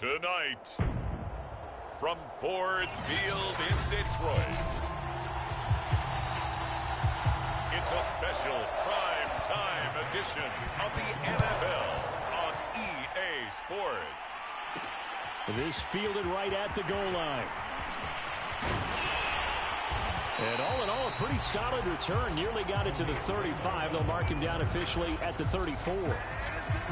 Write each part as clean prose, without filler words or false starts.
Tonight, from Ford Field in Detroit, it's a special prime time edition of the NFL on EA Sports. This fielded right at the goal line. And all in all, a pretty solid return. Nearly got it to the 35. They'll mark him down officially at the 34.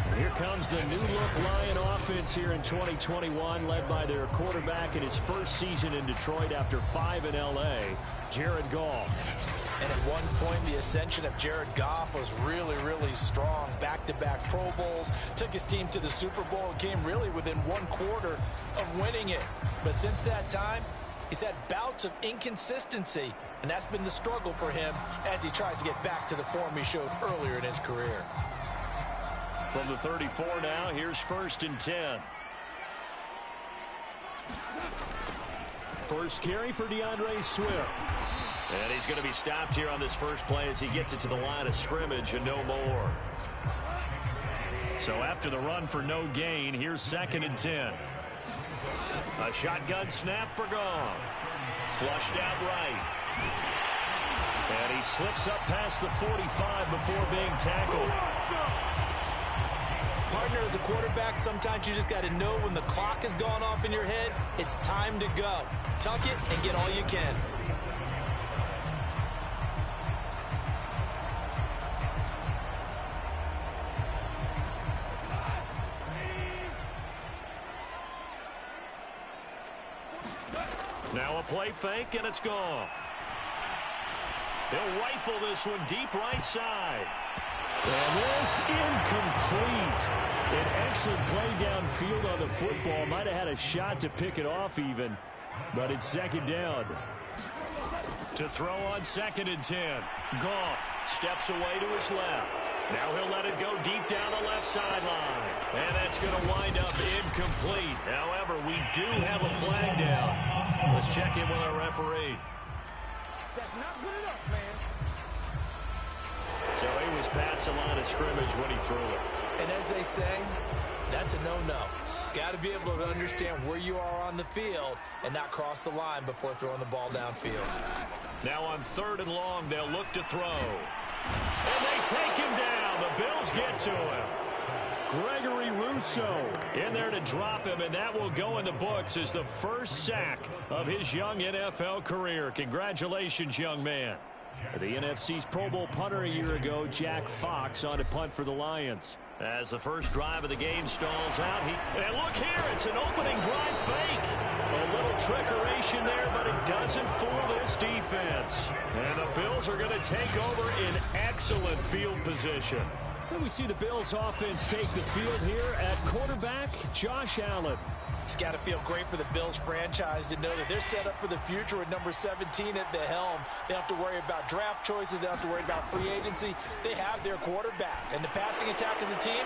And here comes the new-look Lion offense here in 2021, led by their quarterback in his first season in Detroit after 5 in L.A., Jared Goff. And at one point, the ascension of Jared Goff was really, really strong. Back-to-back Pro Bowls, took his team to the Super Bowl, and came really within one quarter of winning it. But since that time, he's had bouts of inconsistency, and that's been the struggle for him as he tries to get back to the form he showed earlier in his career. From the 34 now, here's 1st and 10. First carry for DeAndre Swift. And he's going to be stopped here on this first play as he gets it to the line of scrimmage and no more. So after the run for no gain, here's 2nd and 10. A shotgun snap for Goff. Flushed out right. And he slips up past the 45 before being tackled. Partner, as a quarterback, sometimes you just got to know when the clock has gone off in your head, it's time to go. Tuck it and get all you can. Now a play fake, and it's Goff. He'll rifle this one deep right side. And this incomplete. An excellent play downfield on the football. Might have had a shot to pick it off even, but it's 2nd down. To throw on 2nd and 10. Goff steps away to his left. Now he'll let it go deep down the left sideline. And that's going to wind up incomplete. However, we do have a flag down. Let's check in with our referee. That's not good enough, man. So he was past the line of scrimmage when he threw it. And as they say, that's a no-no. Got to be able to understand where you are on the field and not cross the line before throwing the ball downfield. Now on 3rd and long, they'll look to throw. And they take him down. The Bills get to him. Gregory Rousseau in there to drop him, and that will go in the books as the first sack of his young NFL career. Congratulations, young man. The NFC's Pro Bowl punter a year ago, Jack Fox, on to punt for the Lions. As the first drive of the game stalls out, and look here, it's an opening drive fake. A little trickeration there, but it doesn't fool this defense. And the Bills are going to take over in excellent field position. And we see the Bills offense take the field here at quarterback, Josh Allen. It's got to feel great for the Bills franchise to know that they're set up for the future with number 17 at the helm. They don't have to worry about draft choices. They don't have to worry about free agency. They have their quarterback. And the passing attack as a team,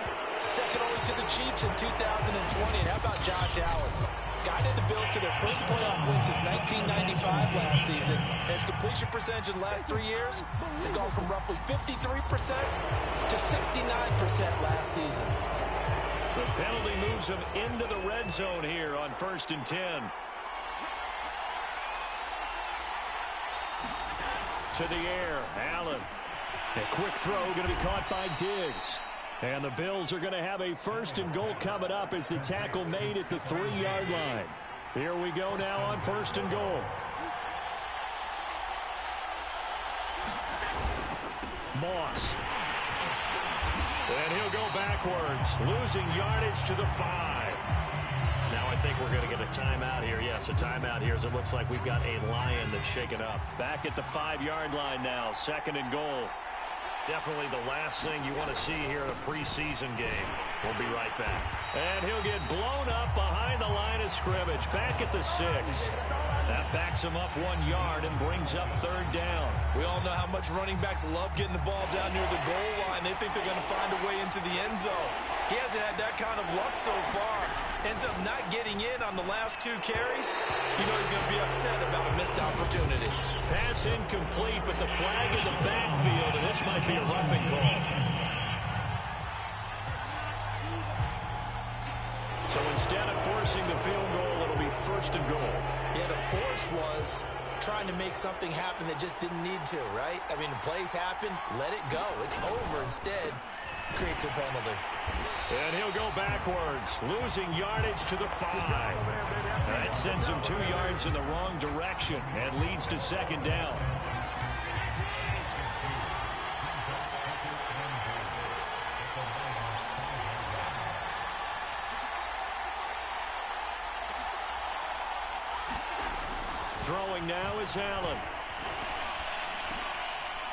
second only to the Chiefs in 2020. And how about Josh Allen? Guided the Bills to their first playoff win since 1995 last season. And his completion percentage in the last 3 years has gone from roughly 53% to 69% last season. The penalty moves him into the red zone here on 1st and 10. To the air, Allen. A quick throw going to be caught by Diggs. And the Bills are going to have a 1st and goal coming up as the tackle made at the 3-yard line. Here we go now on 1st and goal. Moss. And he'll go backwards, losing yardage to the 5. Now I think we're going to get a timeout here. Yes, a timeout here as it looks like we've got a Lion that's shaken up. Back at the 5-yard line now, 2nd and goal. Definitely the last thing you want to see here in a preseason game. We'll be right back. And he'll get blown up behind the line of scrimmage, back at the 6. That backs him up 1 yard and brings up 3rd down. We all know how much running backs love getting the ball down near the goal line. They think they're going to find a way into the end zone. He hasn't had that kind of luck so far. Ends up not getting in on the last 2 carries. You know he's going to be upset about a missed opportunity. Pass incomplete, but the flag in the backfield, and this might be a roughing call. So instead of forcing the field goal, it'll be 1st and goal. Yeah, the force was trying to make something happen that just didn't need to, right? I mean, the plays happen, let it go. It's over. Instead, creates a penalty. And he'll go backwards, losing yardage to the 5. That sends him 2 yards in the wrong direction and leads to 2nd down. Throwing now is Allen.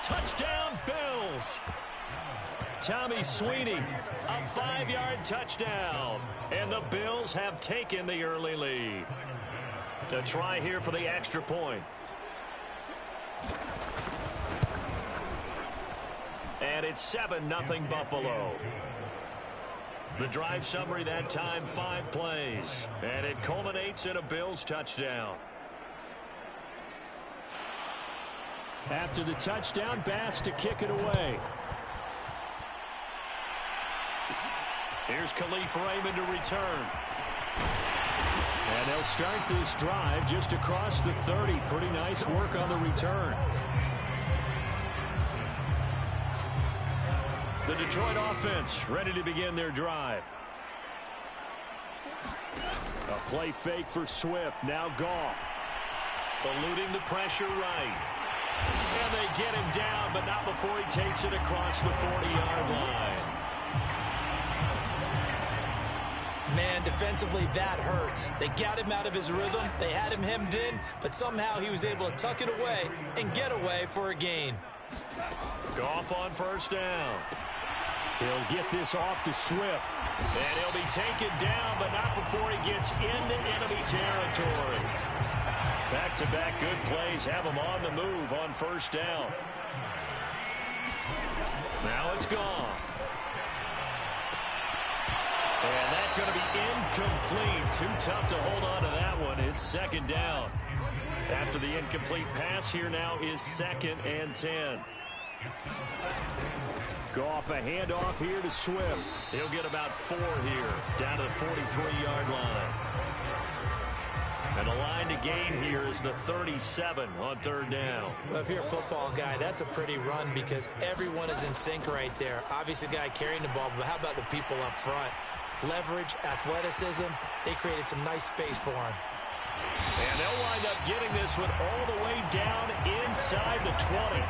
Touchdown, Bills. Tommy Sweeney, a 5-yard touchdown. And the Bills have taken the early lead. To try here for the extra point. And it's 7-0 Buffalo. The drive summary that time, 5 plays. And it culminates in a Bills touchdown. After the touchdown, Bass to kick it away. Here's Khalif Raymond to return. And they'll start this drive just across the 30. Pretty nice work on the return. The Detroit offense ready to begin their drive. A play fake for Swift. Now Goff. Eluding the pressure right. And they get him down, but not before he takes it across the 40-yard line. Man, defensively, that hurts. They got him out of his rhythm. They had him hemmed in, but somehow he was able to tuck it away and get away for a gain. Goff on 1st down. He'll get this off to Swift. And he'll be taken down, but not before he gets into enemy territory. Back-to-back good plays have him on the move on 1st down. Now it's gone. And that's going to be incomplete. Too tough to hold on to that one. It's 2nd down. After the incomplete pass, here now is 2nd and 10. Goff, a handoff here to Swift. He'll get about 4 here, down to the 43-yard line. And the line to gain here is the 37 on 3rd down. Well, if you're a football guy, that's a pretty run because everyone is in sync right there. Obviously, the guy carrying the ball, but how about the people up front? Leverage, athleticism, they created some nice space for him. And they'll wind up getting this one all the way down inside the 20.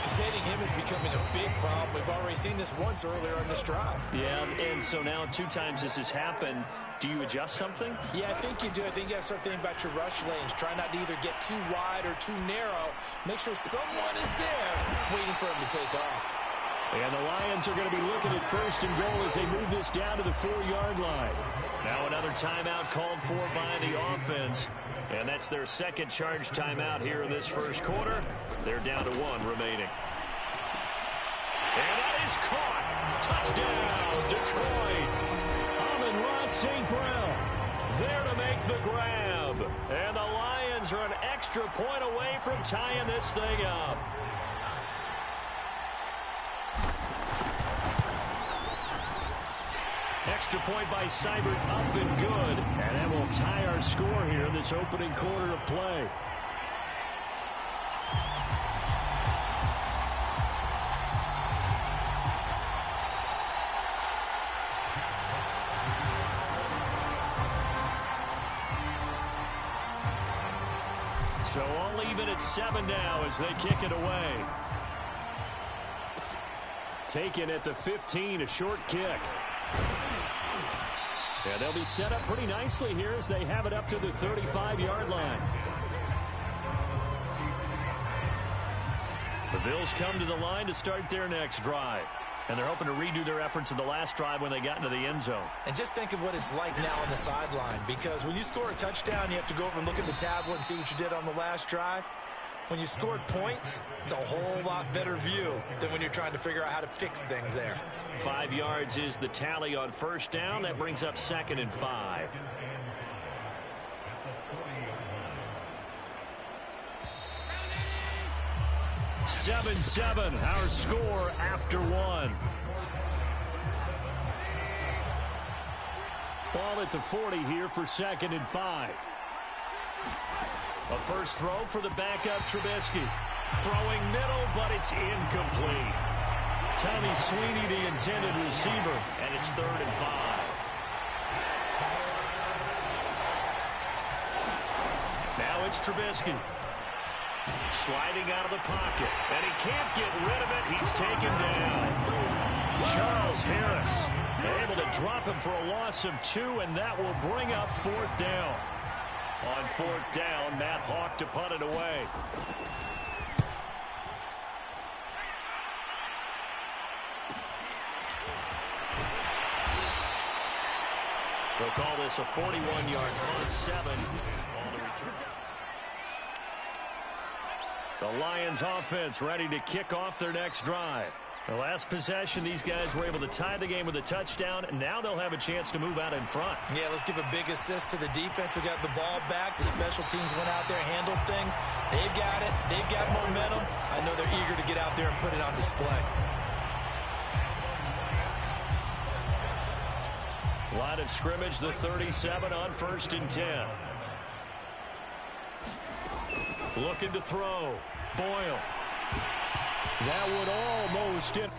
Containing him is becoming a big problem. We've already seen this once earlier on this drive. Yeah, and so now 2 times this has happened. Do you adjust something? Yeah, I think you do. I think you got to start thinking about your rush lanes. Try not to either get too wide or too narrow. Make sure someone is there waiting for him to take off. And the Lions are going to be looking at 1st and goal as they move this down to the 4-yard line. Now another timeout called for by the offense. And that's their 2nd charge timeout here in this 1st quarter. They're down to 1 remaining. And that is caught. Touchdown, Detroit. Amon-Ra St. Brown there to make the grab. And the Lions are an extra point away from tying this thing up. Extra point by Seibert up and good. And that will tie our score here in this opening quarter of play. So all even at 7 now as they kick it away. Taken at the 15, a short kick. And they'll be set up pretty nicely here as they have it up to the 35-yard line. The Bills come to the line to start their next drive. And they're hoping to redo their efforts in the last drive when they got into the end zone. And just think of what it's like now on the sideline. Because when you score a touchdown, you have to go over and look at the tablet and see what you did on the last drive. When you scored points, it's a whole lot better view than when you're trying to figure out how to fix things there. 5 yards is the tally on 1st down. That brings up 2nd and 5. "7-7", our score after 1. Ball at the 40 here for 2nd and 5. A first throw for the backup Trubisky. Throwing middle, but it's incomplete. Tommy Sweeney, the intended receiver, and it's 3rd and 5. Now it's Trubisky. Sliding out of the pocket, and he can't get rid of it. He's taken down. Charles Harris able to drop him for a loss of 2, and that will bring up 4th down. On 4th down, Matt Hawk to punt it away. We'll call this a 41-yard punt, 7 on the return. The Lions offense ready to kick off their next drive. The last possession, these guys were able to tie the game with a touchdown, and now they'll have a chance to move out in front. Yeah, let's give a big assist to the defense who got the ball back. The special teams went out there, handled things. They've got it. They've got momentum. I know they're eager to get out there and put it on display. Line of scrimmage, the 37 on 1st and 10. Looking to throw. Boyle. That would almost hit.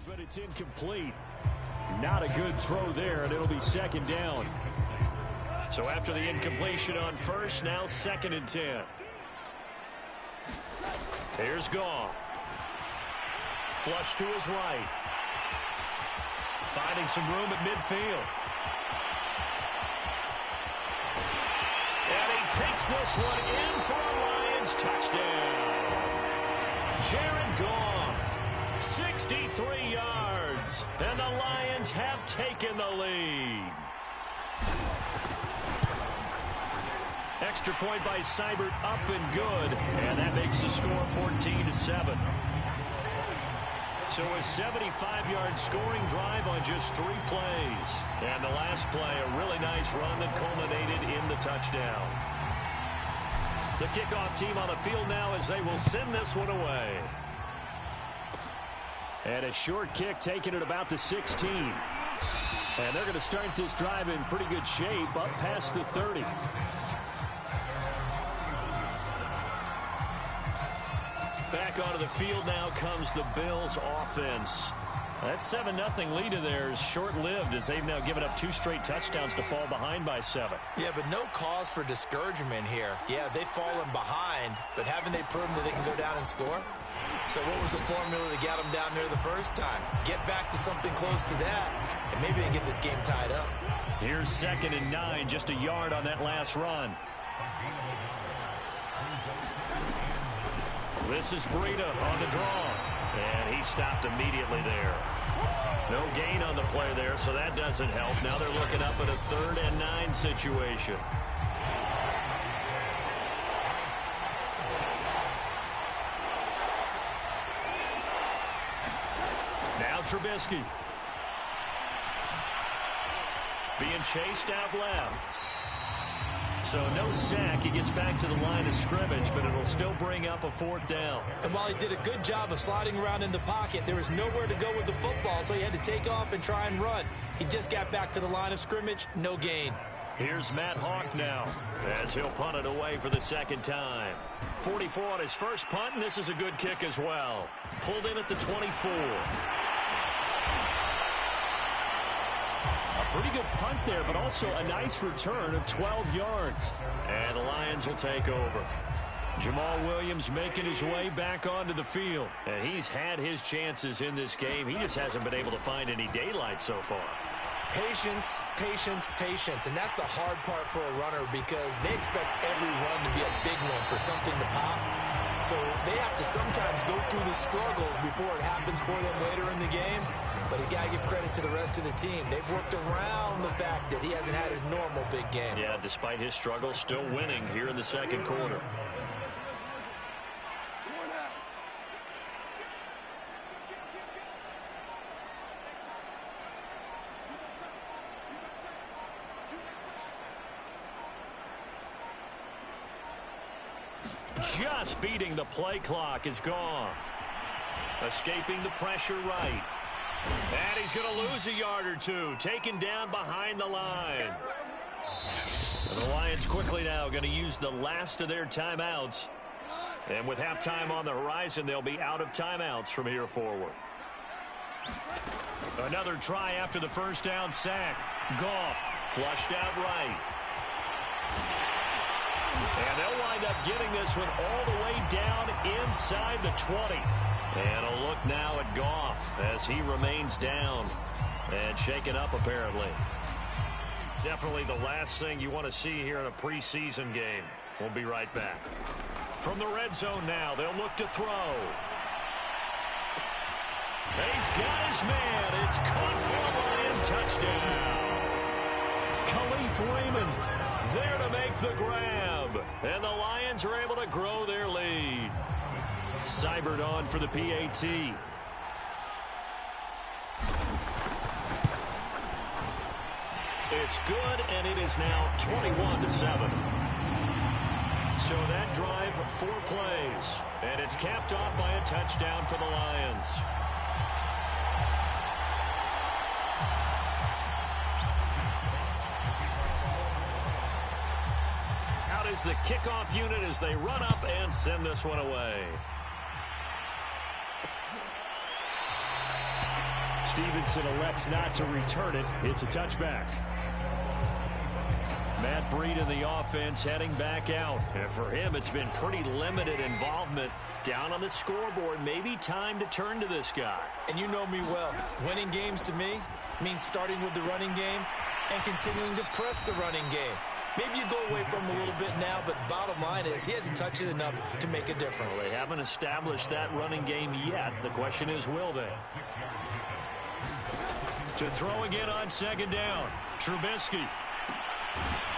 But it's incomplete. Not a good throw there, and it'll be 2nd down. So after the incompletion on 1st, now 2nd and 10. Here's Goff. Flush to his right. Finding some room at midfield. And he takes this one in for a Lions touchdown. Jared Goff. 63 yards, and the Lions have taken the lead. Extra point by Seibert, up and good, and that makes the score 14-7. So a 75-yard scoring drive on just 3 plays. And the last play, a really nice run that culminated in the touchdown. The kickoff team on the field now as they will send this one away. And a short kick taken at about the 16. And they're going to start this drive in pretty good shape up past the 30. Back onto the field now comes the Bills offense. That 7-0 lead of theirs short-lived as they've now given up 2 straight touchdowns to fall behind by 7. Yeah, but no cause for discouragement here. Yeah, they've fallen behind, but haven't they proven that they can go down and score? So what was the formula that got them down there the first time? Get back to something close to that, and maybe they get this game tied up. Here's 2nd and 9, just a yard on that last run. This is Breida on the draw, and he stopped immediately there. No gain on the play there, so that doesn't help. Now they're looking up at a 3rd and 9 situation. Trubisky being chased out left. So no sack. He gets back to the line of scrimmage, but it'll still bring up a 4th down. And while he did a good job of sliding around in the pocket, there was nowhere to go with the football, so he had to take off and try and run. He just got back to the line of scrimmage, no gain. Here's Matt Hawk now as he'll punt it away for the 2nd time. 44 on his first punt, and this is a good kick as well. Pulled in at the 24. Pretty good punt there, but also a nice return of 12 yards. And the Lions will take over. Jamal Williams making his way back onto the field. And he's had his chances in this game. He just hasn't been able to find any daylight so far. Patience, patience, patience. And that's the hard part for a runner because they expect every run to be a big one for something to pop. So they have to sometimes go through the struggles before it happens for them later in the game. But you got to give credit to the rest of the team. They've worked around the fact that he hasn't had his normal big game. Yeah, despite his struggles, still winning here in the second quarter. Just beating the play clock is Goff. Escaping the pressure right. And he's going to lose a yard or two. Taken down behind the line. And the Lions quickly now going to use the last of their timeouts. And with halftime on the horizon, they'll be out of timeouts from here forward. Another try after the first down sack. Goff flushed out right. And they'll wind up getting this one all the way down inside the 20. And a look now at Goff as he remains down and shaken up apparently. Definitely the last thing you want to see here in a preseason game. We'll be right back. From the red zone now, they'll look to throw. He's got his man. It's caught for a Lion touchdown. Khalif Raymond there to make the grab. And the Lions are able to grow their lead. Seibert on for the PAT. It's good, and it is now 21-7. So that drive, 4 plays. And it's capped off by a touchdown for the Lions. Out is the kickoff unit as they run up and send this one away. Stevenson elects not to return it. It's a touchback. Matt Breed in the offense heading back out. And for him, it's been pretty limited involvement down on the scoreboard. Maybe time to turn to this guy. And you know me well. Winning games to me means starting with the running game and continuing to press the running game. Maybe you go away from him a little bit now, but the bottom line is he hasn't touched it enough to make a difference. Well, they haven't established that running game yet. The question is, will they? To throw again on second down. Trubisky.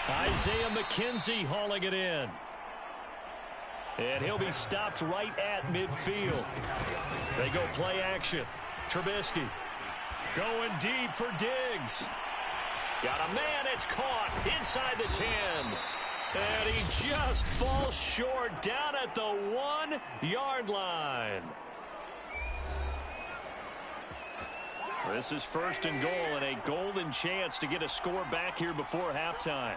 Isaiah McKenzie hauling it in. And he'll be stopped right at midfield. They go play action. Trubisky going deep for Diggs. Got a man, it's caught inside the 10. And he just falls short down at the 1-yard line. This is first and goal and a golden chance to get a score back here before halftime.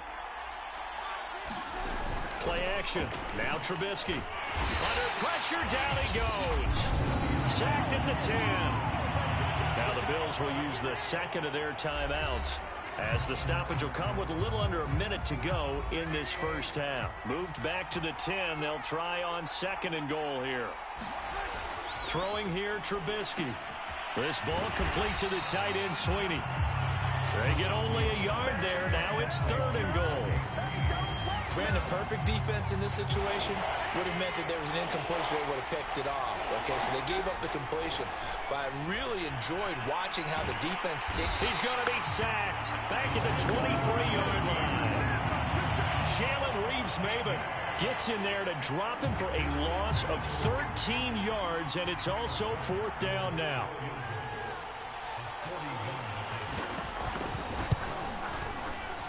Play action. Now Trubisky. Under pressure, down he goes. Sacked at the 10. Now the Bills will use the second of their timeouts as the stoppage will come with a little under a minute to go in this first half. Moved back to the 10. They'll try on second and goal here. Throwing here, Trubisky. This ball complete to the tight end, Sweeney. They get only a yard there. Now it's third and goal. Brandon, perfect defense in this situation would have meant that there was an incompletion. They would have picked it off. Okay, so they gave up the completion. But I really enjoyed watching how the defense stick. He's going to be sacked. Back at the 23-yard line. Jalen Reeves-Maybin gets in there to drop him for a loss of 13 yards, and it's also fourth down now.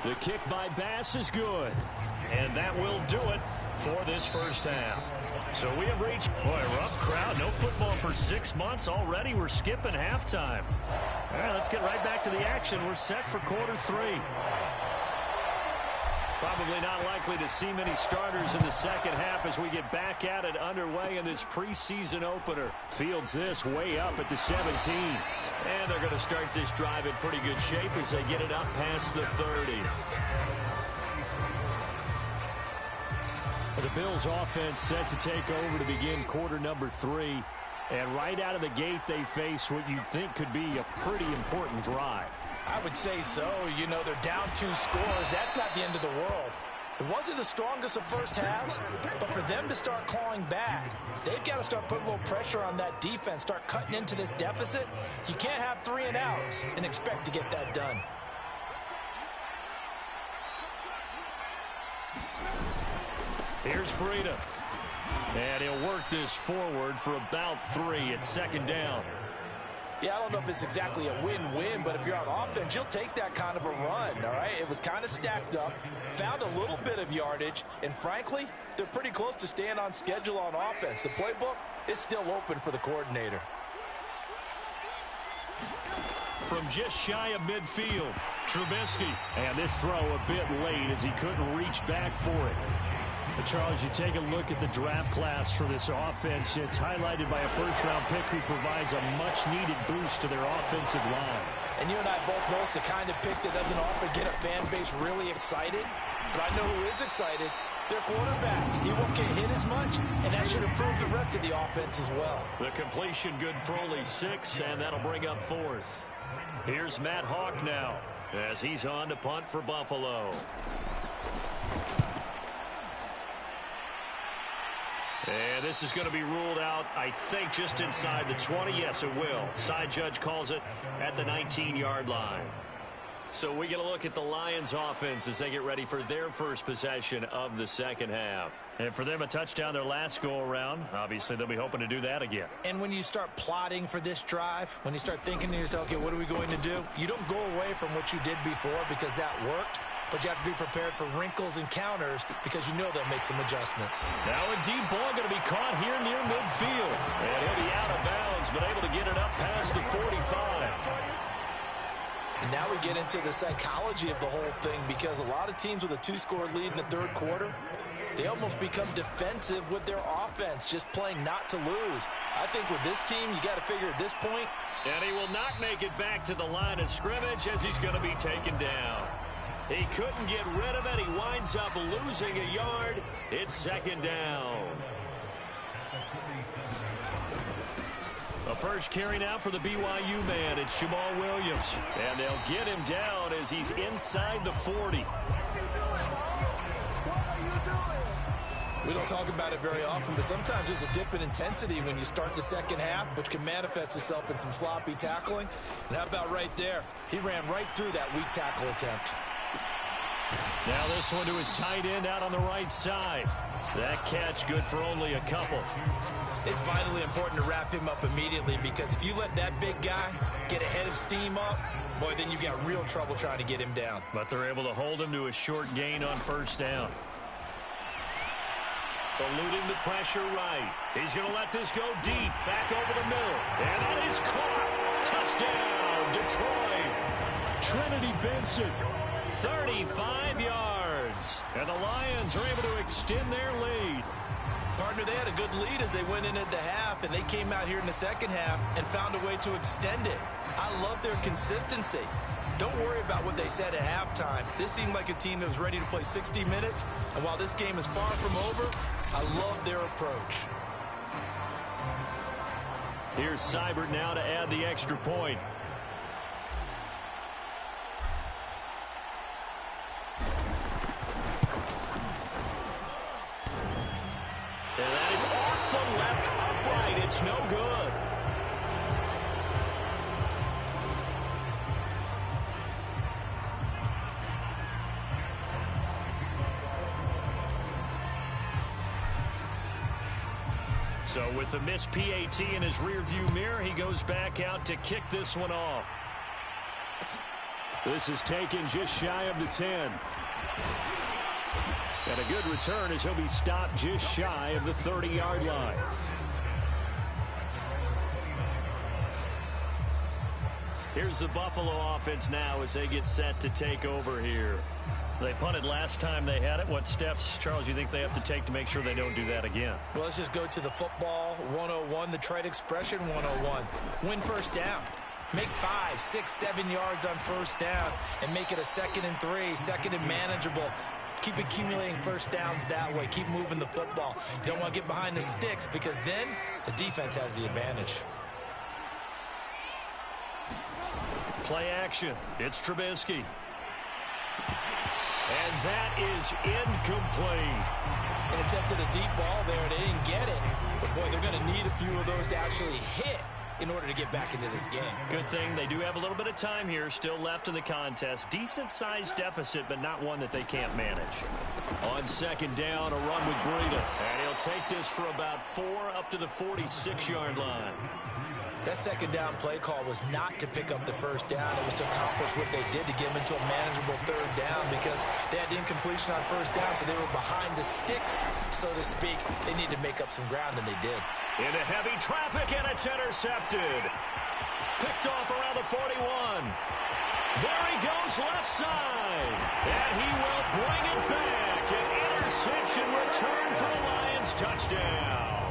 The kick by Bass is good. And that will do it for this first half. So we have reached, boy, a rough crowd. No football for 6 months. Already we're skipping halftime. All right, let's get right back to the action. We're set for quarter 3. Probably not likely to see many starters in the second half as we get back at it underway in this preseason opener. Fields this way up at the 17. And they're going to start this drive in pretty good shape as they get it up past the 30. The Bills offense set to take over to begin quarter number 3. And right out of the gate, they face what you think could be a pretty important drive. I would say so. You know, they're down 2 scores. That's not the end of the world. It wasn't the strongest of first halves, but for them to start clawing back, they've got to start putting a little pressure on that defense, start cutting into this deficit. You can't have 3 and outs and expect to get that done. Here's Breida. And he'll work this forward for about 3 at second down. Yeah, I don't know if it's exactly a win-win, but if you're on offense, you'll take that kind of a run, all right? It was kind of stacked up, found a little bit of yardage, and frankly, they're pretty close to staying on schedule on offense. The playbook is still open for the coordinator. From just shy of midfield, Trubisky. And this throw a bit late as he couldn't reach back for it. But Charles, you take a look at the draft class for this offense. It's highlighted by a first-round pick who provides a much-needed boost to their offensive line. And you and I both know it's the kind of pick that doesn't often get a fan base really excited. But I know who is excited. Their quarterback. He won't get hit as much, and that should improve the rest of the offense as well. The completion good for only 6, and that'll bring up 4th. Here's Matt Hawk now as he's on to punt for Buffalo. And this is going to be ruled out, I think, just inside the 20. Yes, it will. Side judge calls it at the 19-yard line. So we get a look at the Lions offense as they get ready for their first possession of the second half. And for them, a touchdown their last go-around. Obviously, they'll be hoping to do that again. And when you start plotting for this drive, when you start thinking to yourself, okay, what are we going to do? You don't go away from what you did before because that worked. But you have to be prepared for wrinkles and counters because you know they'll make some adjustments. Now a deep ball going to be caught here near midfield. And he'll be out of bounds, but able to get it up past the 45. And now we get into the psychology of the whole thing because a lot of teams with a 2-score lead in the third quarter, they almost become defensive with their offense, just playing not to lose. I think with this team, you got to figure at this point. And he will not make it back to the line of scrimmage as he's going to be taken down. He couldn't get rid of it. He winds up losing a yard. It's second down. The first carry now for the BYU man. It's Jamal Williams. And they'll get him down as he's inside the 40. We don't talk about it very often, but sometimes there's a dip in intensity when you start the second half, which can manifest itself in some sloppy tackling. And how about right there? He ran right through that weak tackle attempt. Now this one to his tight end out on the right side. That catch good for only a couple. It's vitally important to wrap him up immediately because if you let that big guy get a head of steam up, boy, then you got real trouble trying to get him down. But they're able to hold him to a short gain on first down. Eluding the pressure right. He's going to let this go deep, back over the middle. And that is caught. Touchdown, Detroit. Trinity Benson. 35 yards. And the Lions are able to extend their lead. Partner, they had a good lead as they went in at the half, and they came out here in the second half and found a way to extend it. I love their consistency. Don't worry about what they said at halftime. This seemed like a team that was ready to play 60 minutes, and while this game is far from over, I love their approach. Here's Seibert now to add the extra point. And that is off the left upright. It's no good. So with the missed PAT in his rearview mirror, he goes back out to kick this one off. This is taken just shy of the 10. And a good return as he'll be stopped just shy of the 30-yard line. Here's the Buffalo offense now as they get set to take over here. They punted last time they had it. What steps, Charles, you think they have to take to make sure they don't do that again? Well, let's just go to the football 101, the trade expression 101. Win first down. Make 5, 6, 7 yards on first down and make it a 2nd and 3, 2nd and manageable. Keep accumulating first downs that way. Keep moving the football. You don't want to get behind the sticks because then the defense has the advantage. Play action. It's Trubisky. And that is incomplete. And attempted a deep ball there. They didn't get it. But, boy, they're going to need a few of those to actually hit in order to get back into this game. Good thing they do have a little bit of time here still left in the contest. Decent-sized deficit, but not one that they can't manage. On second down, a run with Breida. And he'll take this for about 4 up to the 46-yard line. That second down play call was not to pick up the first down. It was to accomplish what they did to get them into a manageable third down because they had incompletion on first down, so they were behind the sticks, so to speak. They needed to make up some ground, and they did. Into heavy traffic, and it's intercepted. Picked off around the 41. There he goes left side. And he will bring it back. An interception return for the Lions touchdown.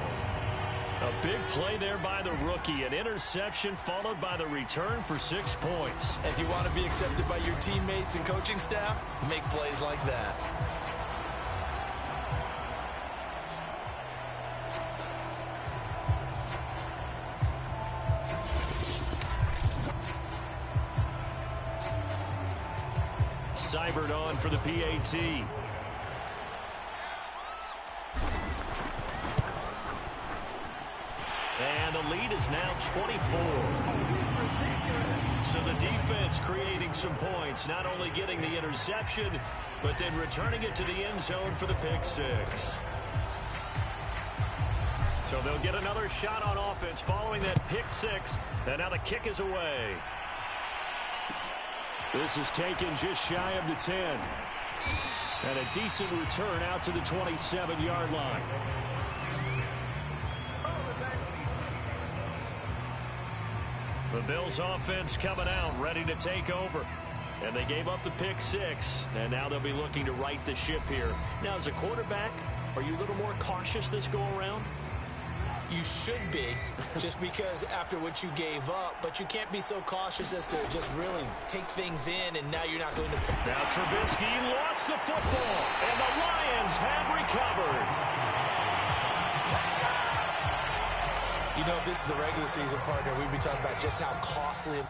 A big play there by the rookie. An interception followed by the return for 6 points. If you want to be accepted by your teammates and coaching staff, make plays like that. Seibert on for the PAT. And the lead is now 24. So the defense creating some points, not only getting the interception, but then returning it to the end zone for the pick six. So they'll get another shot on offense following that pick six. And now the kick is away. This is taken just shy of the 10. And a decent return out to the 27-yard line. The Bills offense coming out, ready to take over. And they gave up the pick six. And now they'll be looking to right the ship here. Now, as a quarterback, are you a little more cautious this go around? You should be, just because after what you gave up, but you can't be so cautious as to just really take things in, and now you're not going to... Now Trubisky lost the football, and the Lions have recovered. You know, if this is the regular season, partner, we'd be talking about just how costly...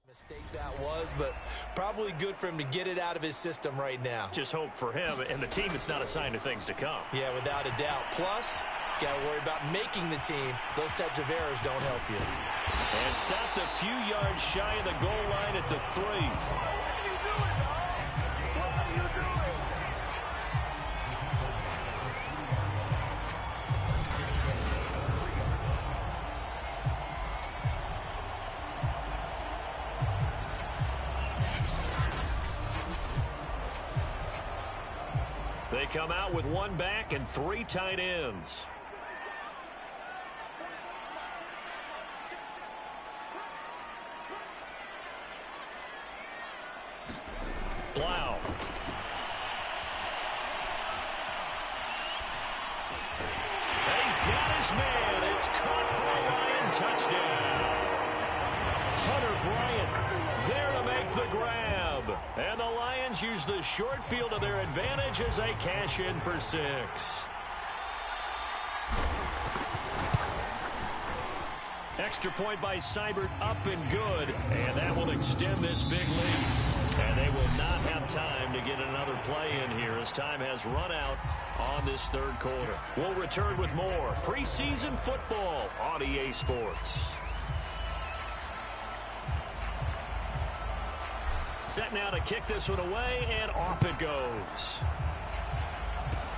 Mistake that was, but probably good for him to get it out of his system right now. Just hope for him and the team it's not a sign of things to come. Yeah, without a doubt. Plus, got to worry about making the team. Those types of errors don't help you. And stopped a few yards shy of the goal line at the 3. What are you doing, dog? What are you doing? They come out with one back and 3 tight ends. Blau. He's got his man. It's caught for a Lion touchdown. Hunter Bryant there to make the grab. And the Lions use the short field to their advantage as they cash in for 6. Extra point by Seibert up and good. And that will extend this big lead. And they will not have time to get another play in here as time has run out on this third quarter. We'll return with more preseason football on EA Sports. Set now to kick this one away, and off it goes.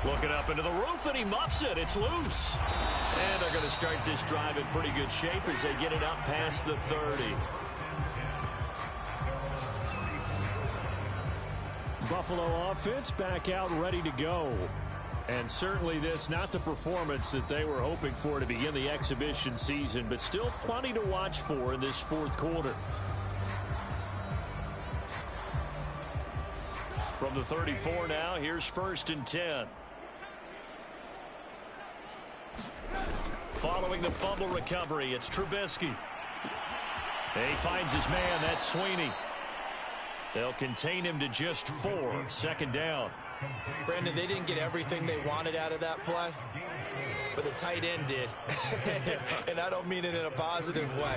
Looking up into the roof, and he muffs it. It's loose. And they're going to start this drive in pretty good shape as they get it up past the 30. Buffalo offense back out ready to go. And certainly this not the performance that they were hoping for to begin the exhibition season, but still plenty to watch for in this fourth quarter. From the 34 now, here's 1st and 10. Following the fumble recovery, it's Trubisky. He finds his man, that's Sweeney. They'll contain him to just 4, 2nd down. Brandon, they didn't get everything they wanted out of that play, but the tight end did. And I don't mean it in a positive way.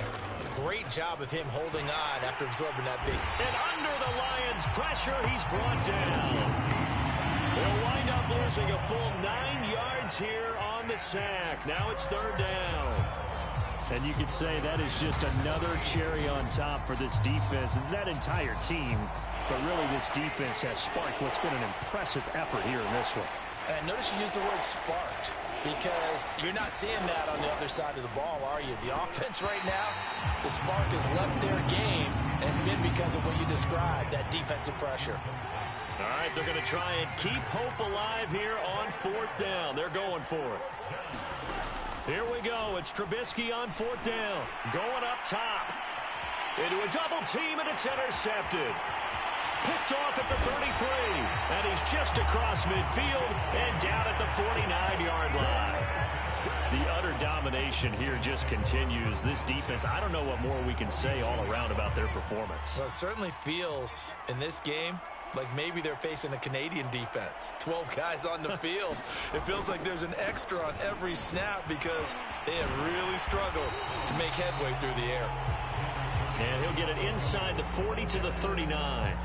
Great job of him holding on after absorbing that big. And under the Lions' pressure, he's brought down. They'll wind up losing a full 9 yards here on the sack. Now it's 3rd down. And you could say that is just another cherry on top for this defense and that entire team. But really, this defense has sparked what's been an impressive effort here in this one. And notice you used the word sparked, because you're not seeing that on the other side of the ball, are you? The offense right now, the spark has left their game, and it's been because of what you described, that defensive pressure. All right, they're going to try and keep hope alive here on 4th down. They're going for it. Here we go. It's Trubisky on 4th down. Going up top. Into a double team, and it's intercepted. Picked off at the 33. And he's just across midfield and down at the 49-yard line. The utter domination here just continues. This defense, I don't know what more we can say all around about their performance. Well, it certainly feels in this game like maybe they're facing a Canadian defense. 12 guys on the field. It feels like there's an extra on every snap because they have really struggled to make headway through the air. And he'll get it inside the 40 to the 39.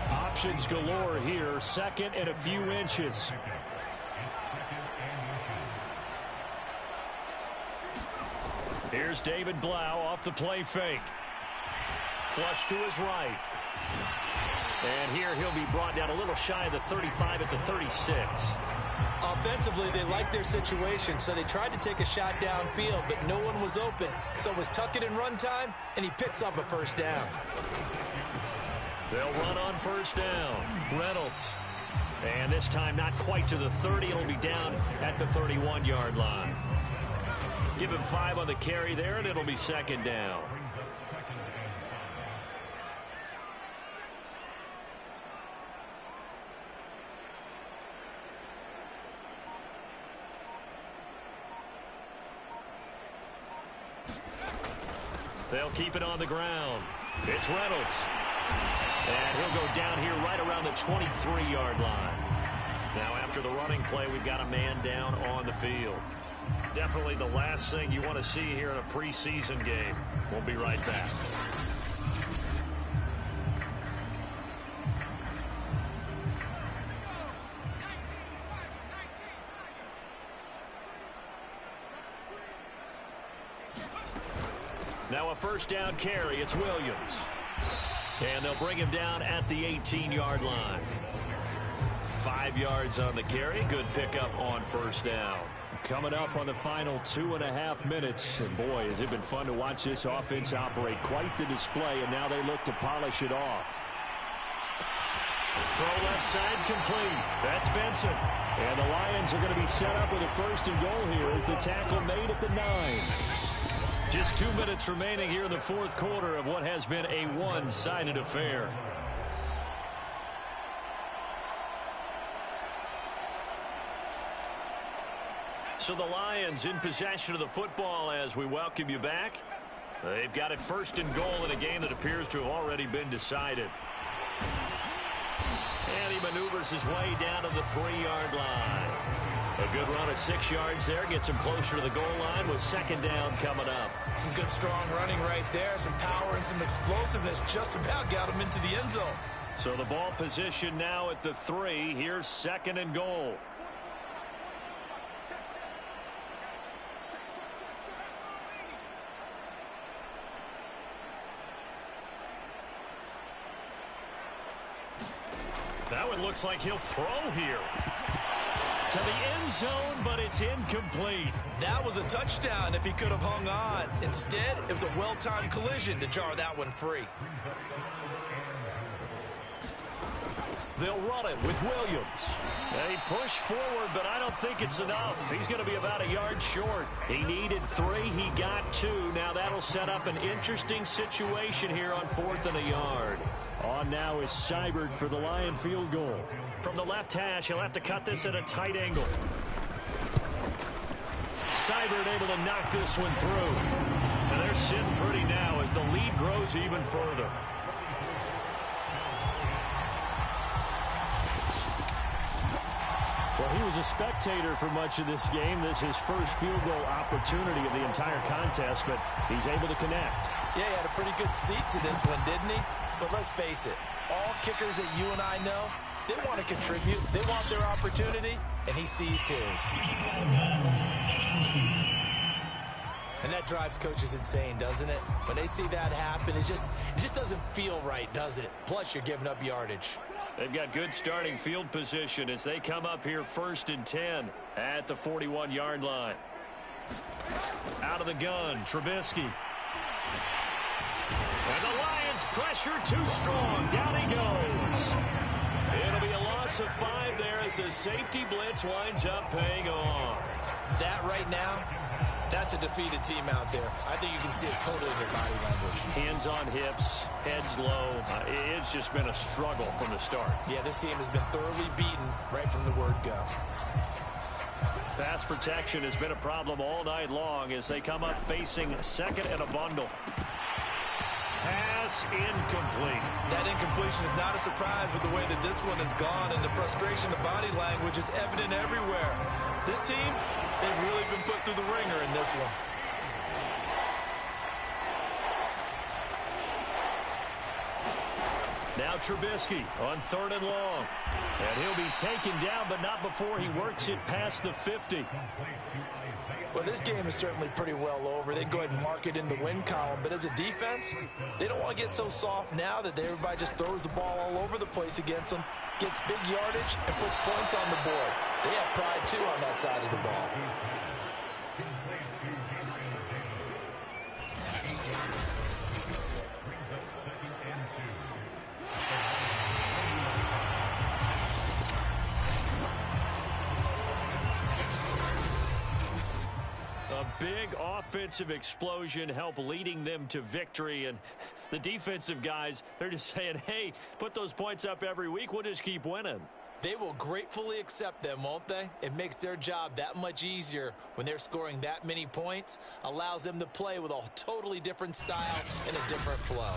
Options galore here. 2nd and a few inches. Here's David Blau off the play fake. Flush to his right. And here he'll be brought down a little shy of the 35 at the 36. Offensively, they liked their situation, so they tried to take a shot downfield, but no one was open. So it was tuck it and run time, and he picks up a 1st down. They'll run on 1st down. Reynolds. And this time not quite to the 30. It'll be down at the 31-yard line. Give him 5 on the carry there, and it'll be 2nd down. They'll keep it on the ground. It's Reynolds. And he'll go down here right around the 23-yard line. Now after the running play, we've got a man down on the field. Definitely the last thing you want to see here in a preseason game. We'll be right back. Now a 1st down carry. It's Williams. And they'll bring him down at the 18-yard line. 5 yards on the carry. Good pickup on 1st down. Coming up on the final 2.5 minutes. And boy, has it been fun to watch this offense operate. Quite the display, and now they look to polish it off. Throw left side complete. That's Benson. And the Lions are going to be set up with a first and goal here as the tackle made at the 9. Just 2 minutes remaining here in the fourth quarter of what has been a one-sided affair. So the Lions in possession of the football as we welcome you back. They've got it first and goal in a game that appears to have already been decided. And he maneuvers his way down to the 3-yard line. A good run of 6 yards there. Gets him closer to the goal line with second down coming up. Some good, strong running right there. Some power and some explosiveness just about got him into the end zone. So the ball position now at the 3. Here's second and goal. That one looks like he'll throw here. To the end zone, but it's incomplete. That was a touchdown if he could have hung on. Instead, it was a well-timed collision to jar that one free. They'll run it with Williams. They push forward, but I don't think it's enough. He's going to be about a yard short. He needed 3. He got 2. Now that'll set up an interesting situation here on 4th and a yard. On now is Seibert for the Lion field goal. From the left hash, he'll have to cut this at a tight angle. Seibert able to knock this one through. And they're sitting pretty now as the lead grows even further. Well, he was a spectator for much of this game. This is his first field goal opportunity of the entire contest, but he's able to connect. Yeah, he had a pretty good seat to this one, didn't he? But let's face it, all kickers that you and I know, they want to contribute. They want their opportunity, and he seized his. And that drives coaches insane, doesn't it? When they see that happen, it just doesn't feel right, does it? Plus, you're giving up yardage. They've got good starting field position as they come up here first and 10 at the 41-yard line. Out of the gun, Trubisky. And the Lions pressure too strong. Down he goes. It'll be a loss of 5 there as the safety blitz winds up paying off. That right now, that's a defeated team out there. I think you can see it totally in their body language. Hands on hips, heads low. It's just been a struggle from the start. Yeah, this team has been thoroughly beaten right from the word go. Pass protection has been a problem all night long as they come up facing second and a bundle. Pass incomplete. That incompletion is not a surprise with the way that this one has gone, and the frustration of body language is evident everywhere. This team, they've really been put through the ringer in this one. Now Trubisky on 3rd and long. And he'll be taken down, but not before he works it past the 50. Well, this game is certainly pretty well over. They can go ahead and mark it in the win column. But as a defense, they don't want to get so soft now that everybody just throws the ball all over the place against them, gets big yardage, and puts points on the board. They have pride, too, on that side of the ball. Big offensive explosion help leading them to victory, and the defensive guys, they're just saying, hey, put those points up every week, we'll just keep winning. They will gratefully accept them, won't they? It makes their job that much easier when they're scoring that many points, allows them to play with a totally different style and a different flow.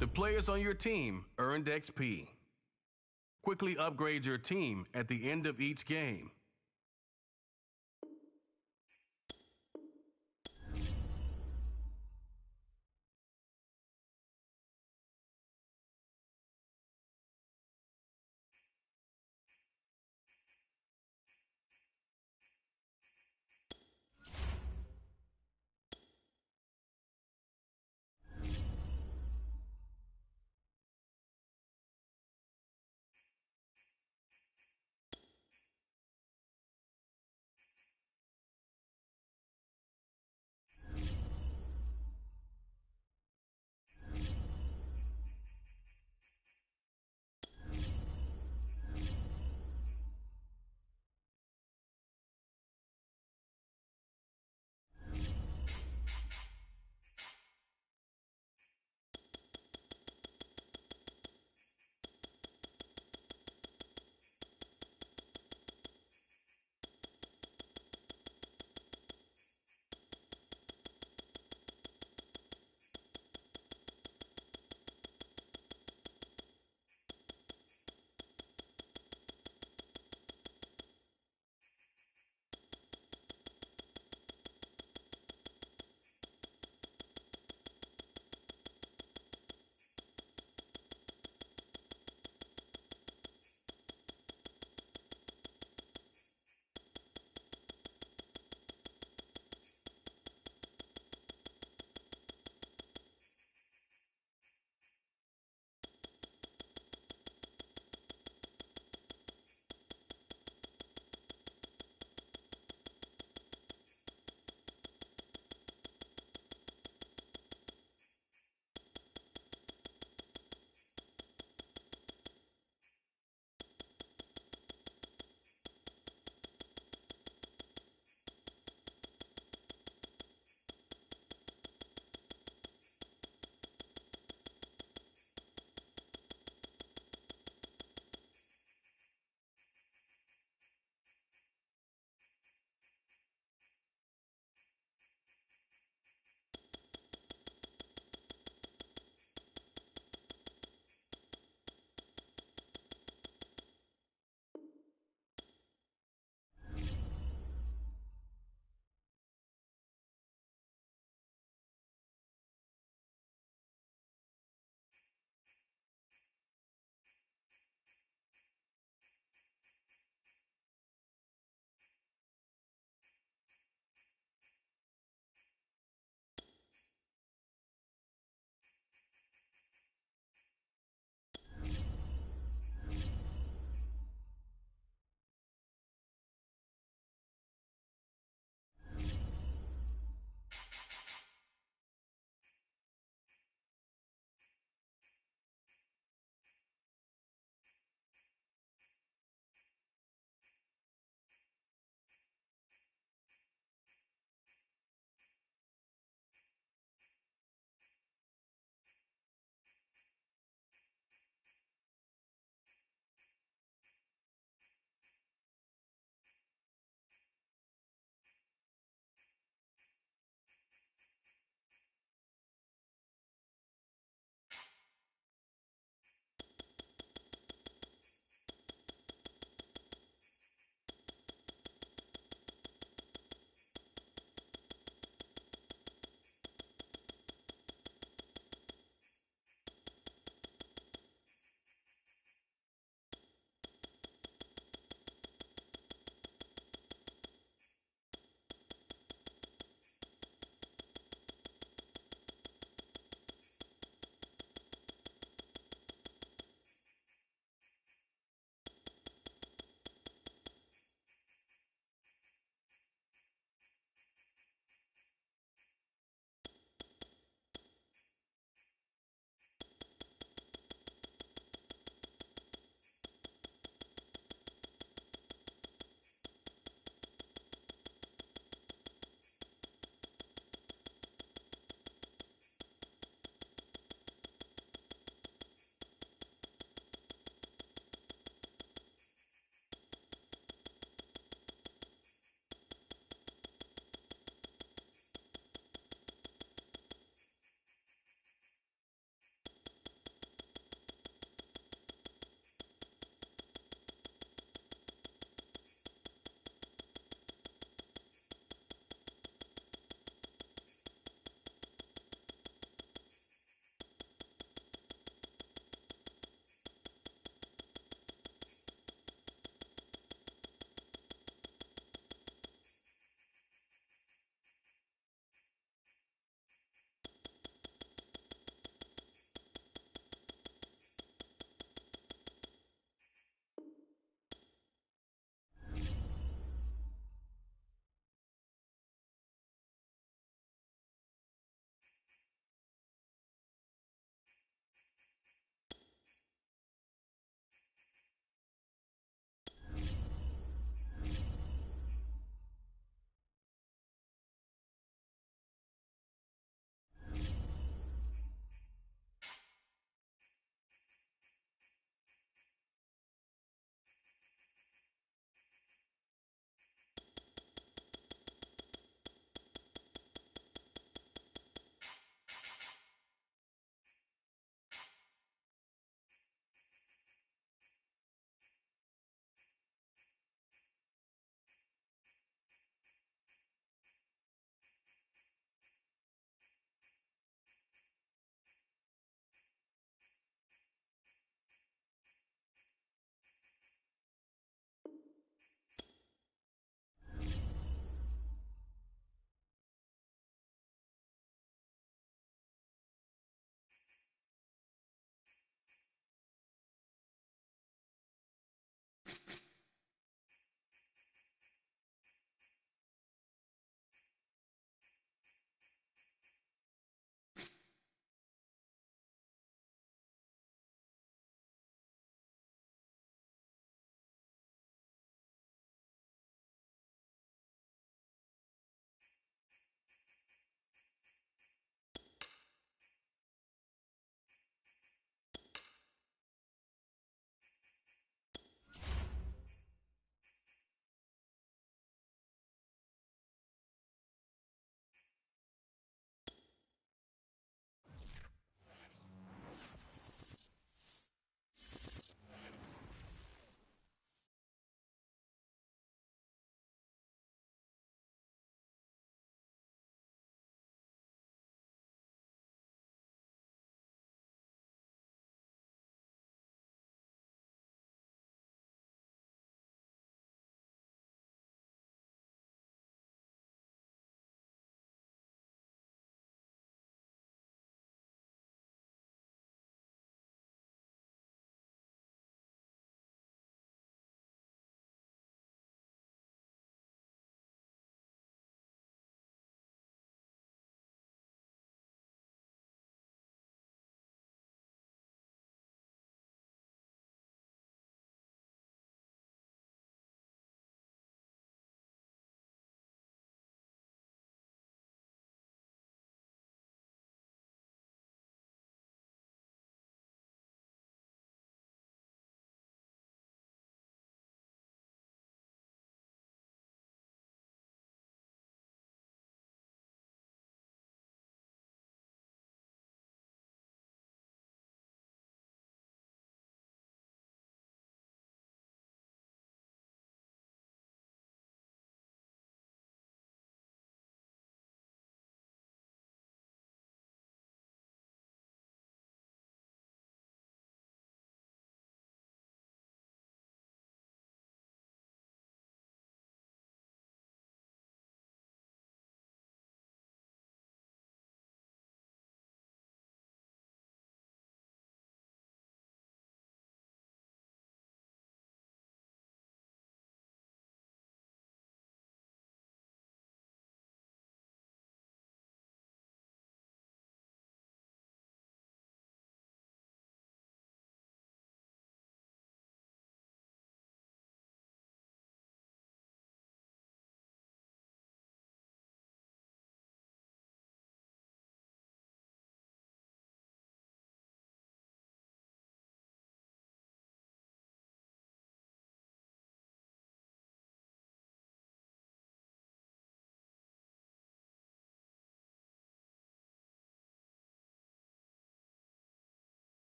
The players on your team earned XP. Quickly upgrade your team at the end of each game.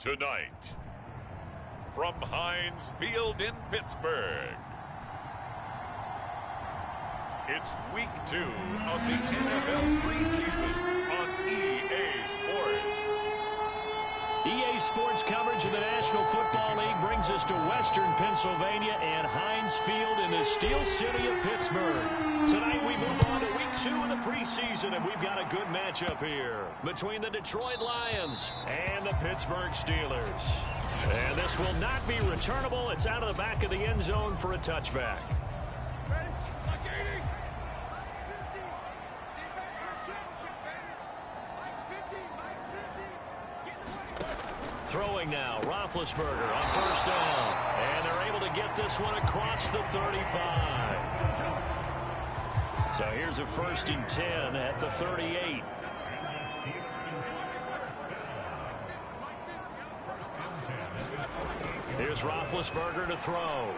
Tonight, from Heinz Field in Pittsburgh, it's Week 2 of the NFL preseason on EA Sports. EA Sports coverage of the National Football League brings us to Western Pennsylvania and Heinz Field in the Steel City of Pittsburgh. Tonight we move on to Week 2 of the preseason, and we've got a good matchup here between the Detroit Lions and the Pittsburgh Steelers. And this will not be returnable. It's out of the back of the end zone for a touchback. Throwing now, Roethlisberger on first down. And they're able to get this one across the 35. So here's a 1st and 10 at the 38. Here's Roethlisberger to throw.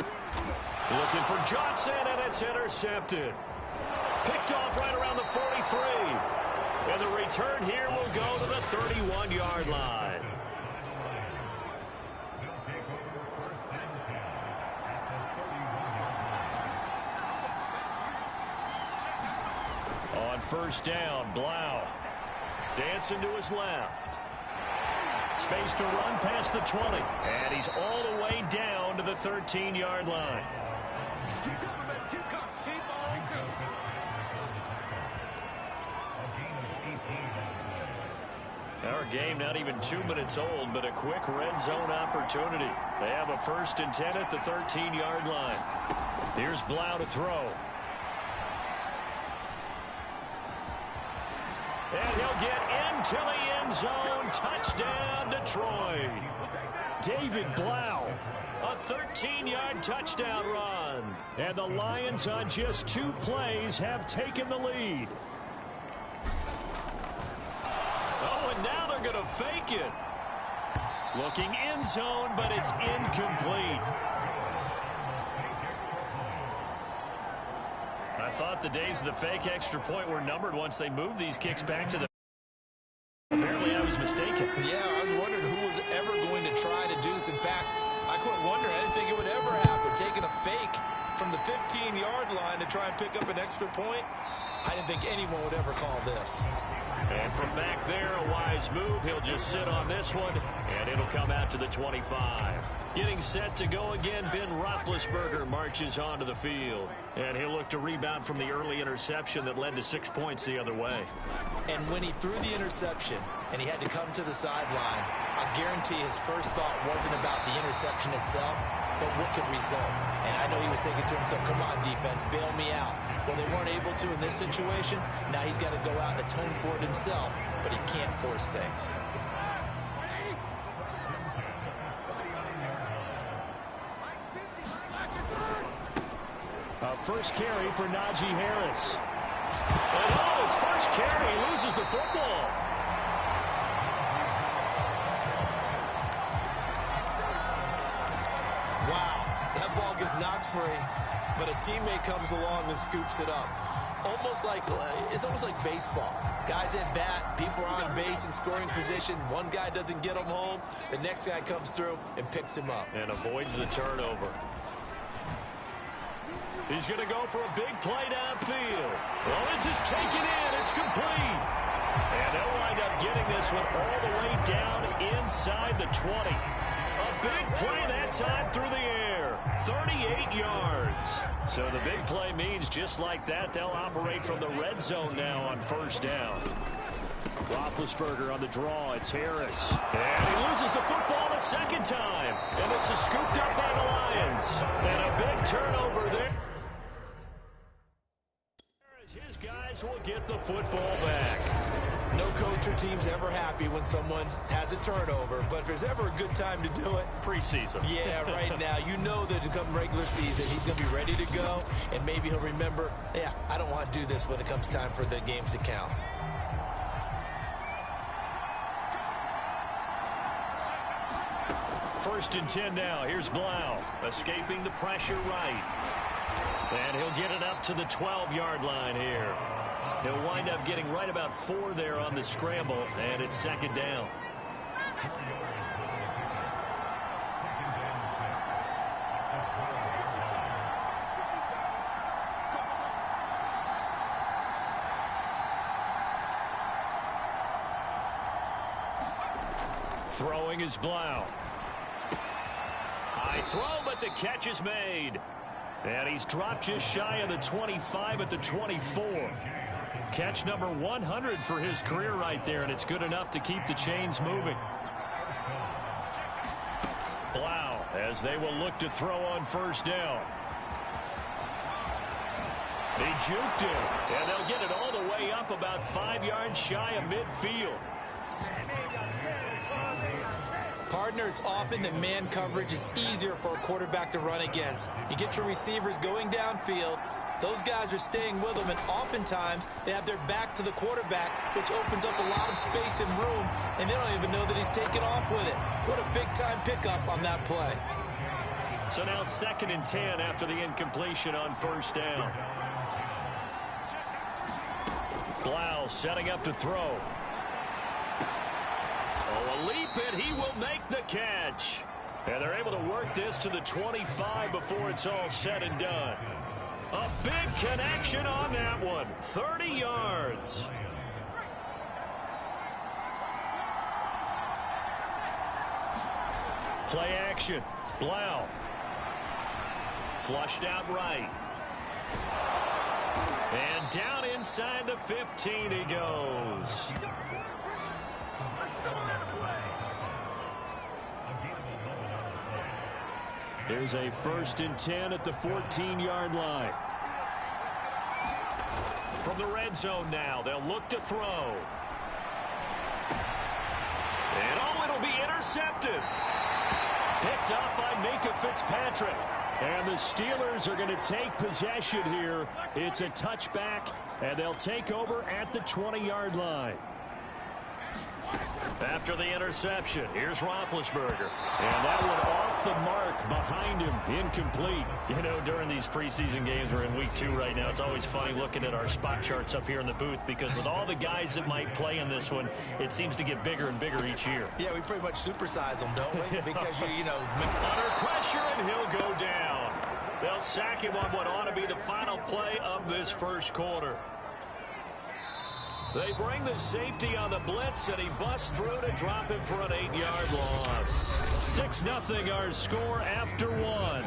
Looking for Johnson, and it's intercepted. Picked off right around the 43. And the return here will go to the 31-yard line. On first down, Blau dancing to his left. Space to run past the 20. And he's all the way down to the 13-yard line. Our game not even 2 minutes old, but a quick red zone opportunity. They have a 1st and 10 at the 13-yard line. Here's Blau to throw. And he'll get into the end zone. Touchdown, Detroit. David Blau, a 13-yard touchdown run. And the Lions on just 2 plays have taken the lead. Oh, and now they're going to fake it. Looking end zone, but it's incomplete. I thought the days of the fake extra point were numbered once they moved these kicks back to the... Apparently I was mistaken. Yeah, I was wondering who was ever going to try to do this. In fact, I couldn't wonder. I didn't think it would ever happen. Taking a fake from the 15-yard line to try and pick up an extra point, I didn't think anyone would ever call this. And from back there, a wise move. He'll just sit on this one, and it'll come out to the 25. Getting set to go again, Ben Roethlisberger marches onto the field. And he'll look to rebound from the early interception that led to 6 points the other way. And when he threw the interception and he had to come to the sideline, I guarantee his first thought wasn't about the interception itself, but what could result. And I know he was thinking to himself, come on, defense, bail me out. Well, they weren't able to in this situation. Now he's got to go out and atone for it himself, but he can't force things. First carry for Najee Harris. And oh, his first carry, he loses the football. Wow, that ball gets knocked free, but a teammate comes along and scoops it up. It's almost like baseball. Guys at bat, people are on base in scoring position. One guy doesn't get him home. The next guy comes through and picks him up. And avoids the turnover. He's going to go for a big play downfield. Well, this is taken in. It's complete. And they'll wind up getting this one all the way down inside the 20. A big play that time through the air. 38 yards. So the big play means just like that, they'll operate from the red zone now on first down. Roethlisberger on the draw. It's Harris. And he loses the football a second time. And this is scooped up by the Lions. And a big turnover there. His guys will get the football back. No coach or team's ever happy when someone has a turnover, but if there's ever a good time to do it, preseason. Yeah, right now. You know that to come regular season, he's going to be ready to go, and maybe he'll remember, yeah, I don't want to do this when it comes time for the games to count. First and 10 now. Here's Blau, escaping the pressure right. And he'll get it up to the 12-yard line here. He'll wind up getting right about 4 there on the scramble, and it's second down. Throwing is Blau. High throw, but the catch is made. And he's dropped just shy of the 25 at the 24. Catch number 100 for his career right there, and it's good enough to keep the chains moving. Blau, as they will look to throw on first down. He juked it, and they'll get it all the way up about 5 yards shy of midfield. Partner, it's often that man coverage is easier for a quarterback to run against. You get your receivers going downfield. Those guys are staying with them, and oftentimes they have their back to the quarterback, which opens up a lot of space and room, and they don't even know that he's taken off with it. What a big-time pickup on that play. So now 2nd and 10 after the incompletion on first down. Blau setting up to throw. Oh, a leap, and he will make the catch. And they're able to work this to the 25 before it's all said and done. A big connection on that one. 30 yards. Play action. Blau. Flushed out right. And down inside the 15 he goes. There's a 1st and 10 at the 14-yard line. From the red zone now, they'll look to throw. And oh, it'll be intercepted. Picked up by Minkah Fitzpatrick. And the Steelers are going to take possession here. It's a touchback, and they'll take over at the 20-yard line. After the interception, here's Roethlisberger. And that one off the mark behind him, incomplete. You know, during these preseason games, we're in week 2 right now, it's always funny looking at our spot charts up here in the booth because with all the guys that might play in this one, it seems to get bigger and bigger each year. Yeah, we pretty much supersize them, don't we? Because, you know. Under pressure, and he'll go down. They'll sack him on what ought to be the final play of this first quarter. They bring the safety on the blitz, and he busts through to drop him for an 8-yard loss. 6-0 our score after 1.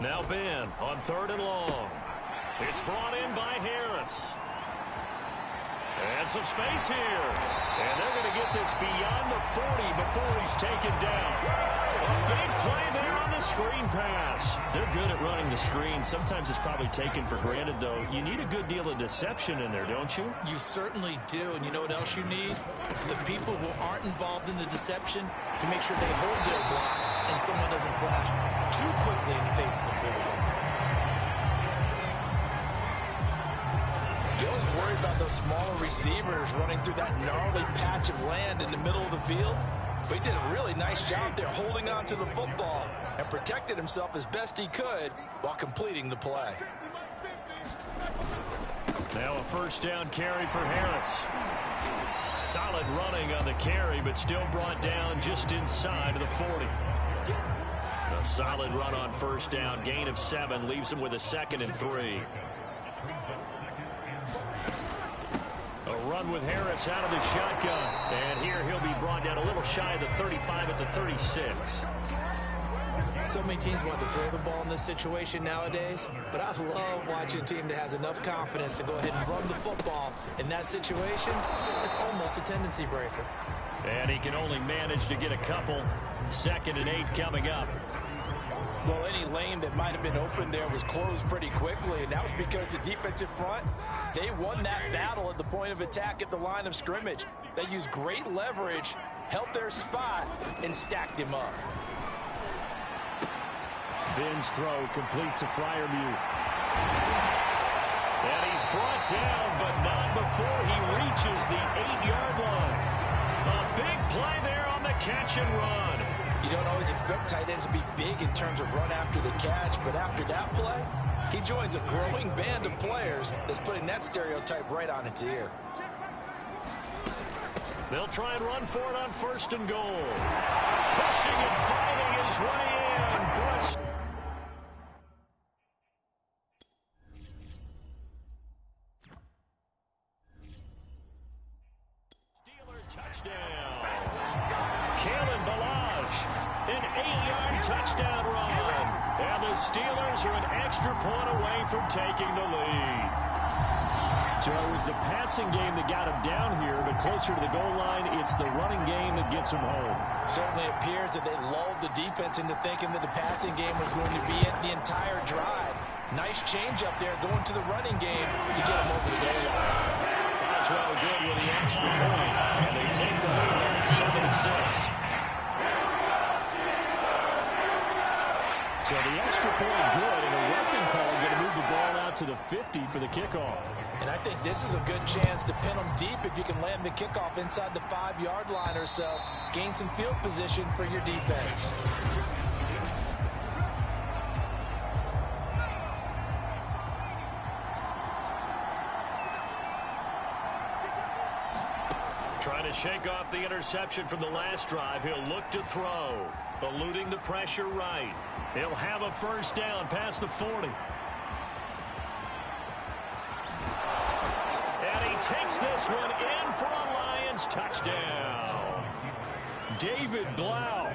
Now Ben on 3rd and long. It's brought in by Harris. And some space here. And they're going to get this beyond the 40 before he's taken down. A big play there on the screen pass. They're good at running the screen. Sometimes it's probably taken for granted, though. You need a good deal of deception in there, don't you? You certainly do. And you know what else you need? The people who aren't involved in the deception to make sure they hold their blocks and someone doesn't flash too quickly in the face of the quarterback. You always worry about those smaller receivers running through that gnarly patch of land in the middle of the field. But he did a really nice job there holding on to the football and protected himself as best he could while completing the play. Now a first down carry for Harris. Solid running on the carry, but still brought down just inside of the 40. A solid run on first down. Gain of 7 leaves him with a 2nd and 3. A run with Harris out of the shotgun. And here he'll be brought down a little shy of the 35 at the 36. So many teams want to throw the ball in this situation nowadays, but I love watching a team that has enough confidence to go ahead and run the football in that situation. It's almost a tendency breaker. And he can only manage to get a couple. 2nd and 8 coming up. Well, any lane that might have been open there was closed pretty quickly, and that was because the defensive front, they won that battle at the point of attack at the line of scrimmage. They used great leverage, held their spot, and stacked him up. Finn's throw complete to Freiermuth. And he's brought down, but not before he reaches the 8-yard line. A big play there on the catch and run. You don't always expect tight ends to be big in terms of run after the catch, but after that play, he joins a growing band of players that's putting that stereotype right on its ear. They'll try and run for it on 1st and goal. Pushing and fighting his way in for a Steeler touchdown. Kalen Ballage, an 8-yard touchdown run. And the Steelers are an extra point away from taking the lead. So it was the passing game that got him down here, but closer to the goal line, it's the running game that gets him home. Certainly appears that they lulled the defense into thinking that the passing game was going to be it the entire drive. Nice change up there going to the running game to get him over the goal line. That's well good with the extra point, and they take the lead here at 7-6. So the extra point good, and a roughing call going to move the ball out to the 50 for the kickoff. And I think this is a good chance to pin them deep if you can land the kickoff inside the 5-yard line or so. Gain some field position for your defense. Trying to shake off the interception from the last drive. He'll look to throw. Eluding the pressure right. He'll have a first down past the 40. And he takes this one in for a Lions touchdown. David Blau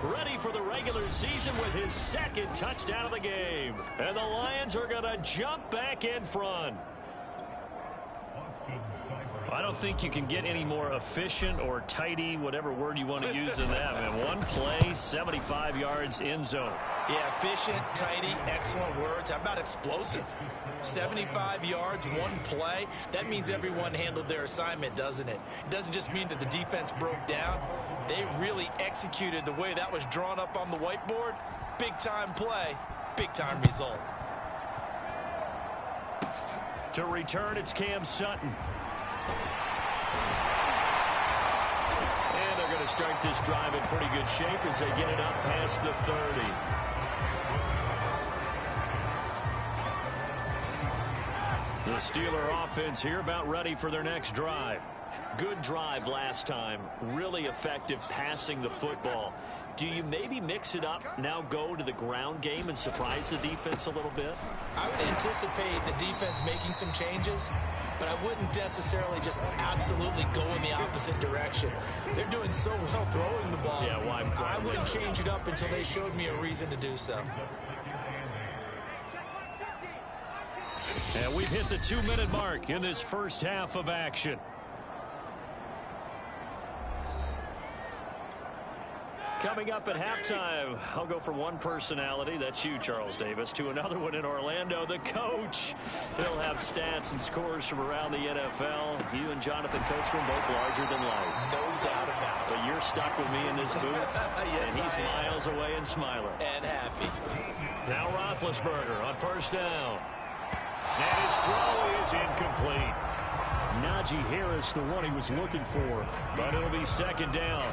ready for the regular season with his 2nd touchdown of the game. And the Lions are going to jump back in front. I don't think you can get any more efficient or tidy, whatever word you want to use in that. Man, one play, 75 yards in zone. Yeah, efficient, tidy, excellent words. How about explosive? 75 yards, one play. That means everyone handled their assignment, doesn't it? It doesn't just mean that the defense broke down. They really executed the way that was drawn up on the whiteboard. Big-time play, big-time result. To return, it's Cam Sutton. And they're going to start this drive in pretty good shape as they get it up past the 30. The Steeler offense here about ready for their next drive. Good drive last time. Really effective passing the football. Do you maybe mix it up, now go to the ground game and surprise the defense a little bit? I would anticipate the defense making some changes, but I wouldn't necessarily just absolutely go in the opposite direction. They're doing so well throwing the ball. Yeah, why I wouldn't change it up until they showed me a reason to do so. And we've hit the 2-minute mark in this first half of action. Coming up at halftime, I'll go from one personality, that's you, Charles Davis, to another one in Orlando, the coach. He'll have stats and scores from around the NFL. You and Jonathan Coachman both larger than life. No doubt about it. But you're stuck with me in this booth, Yes, and he's miles away and smiling. And happy. Now Roethlisberger on first down. And his throw is incomplete. Najee Harris, the one he was looking for, but it'll be 2nd down.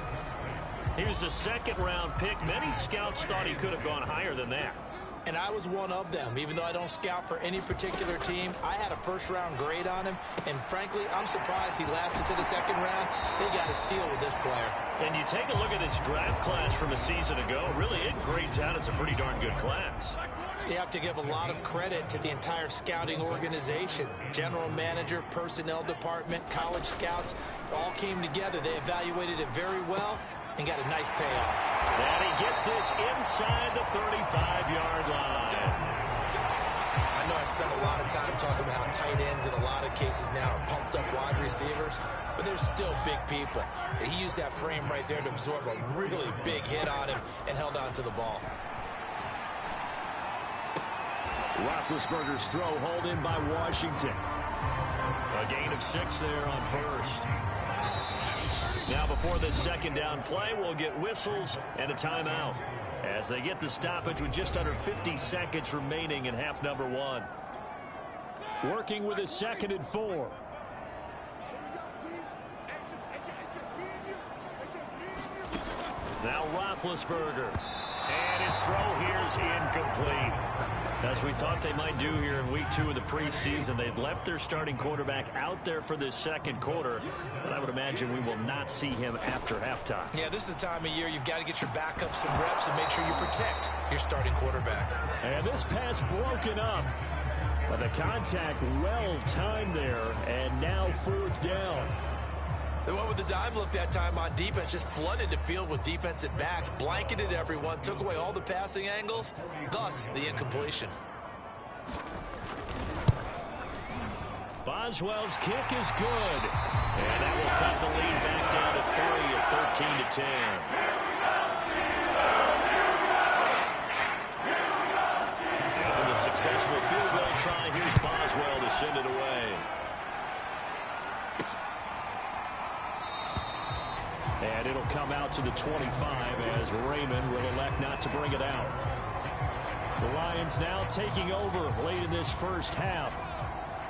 He was a 2nd-round pick. Many scouts thought he could have gone higher than that. And I was one of them. Even though I don't scout for any particular team, I had a first-round grade on him. And frankly, I'm surprised he lasted to the 2nd round. They got a steal with this player. And you take a look at this draft class from a season ago. Really, it grades out as a pretty darn good class. So you have to give a lot of credit to the entire scouting organization. General manager, personnel department, college scouts, all came together. They evaluated it very well and got a nice payoff. And he gets this inside the 35-yard line. I know I spent a lot of time talking about how tight ends in a lot of cases now are pumped up wide receivers, but they're still big people. He used that frame right there to absorb a really big hit on him and held on to the ball. Roethlisberger's throw hauled in by Washington. A gain of 6 there on first. Now before this 2nd down play, we'll get whistles and a timeout. as they get the stoppage with just under 50 seconds remaining in half number one. Working with a 2nd and 4. Now Roethlisberger. And his throw here is incomplete. As we thought they might do here in week 2 of the preseason, they've left their starting quarterback out there for this second quarter, but I would imagine we will not see him after halftime. Yeah, this is the time of year you've got to get your backup some reps and make sure you protect your starting quarterback. And this pass broken up, but the contact well timed there, and now 4th down. They went with the dime look that time on defense, just flooded the field with defensive backs, blanketed everyone, took away all the passing angles, thus the incompletion. Boswell's kick is good, and that will cut the lead back down to 3 at 13-10. After the successful field goal try, here's Boswell to send it away. And it'll come out to the 25 as Raymond will elect not to bring it out. The Lions now taking over late in this first half.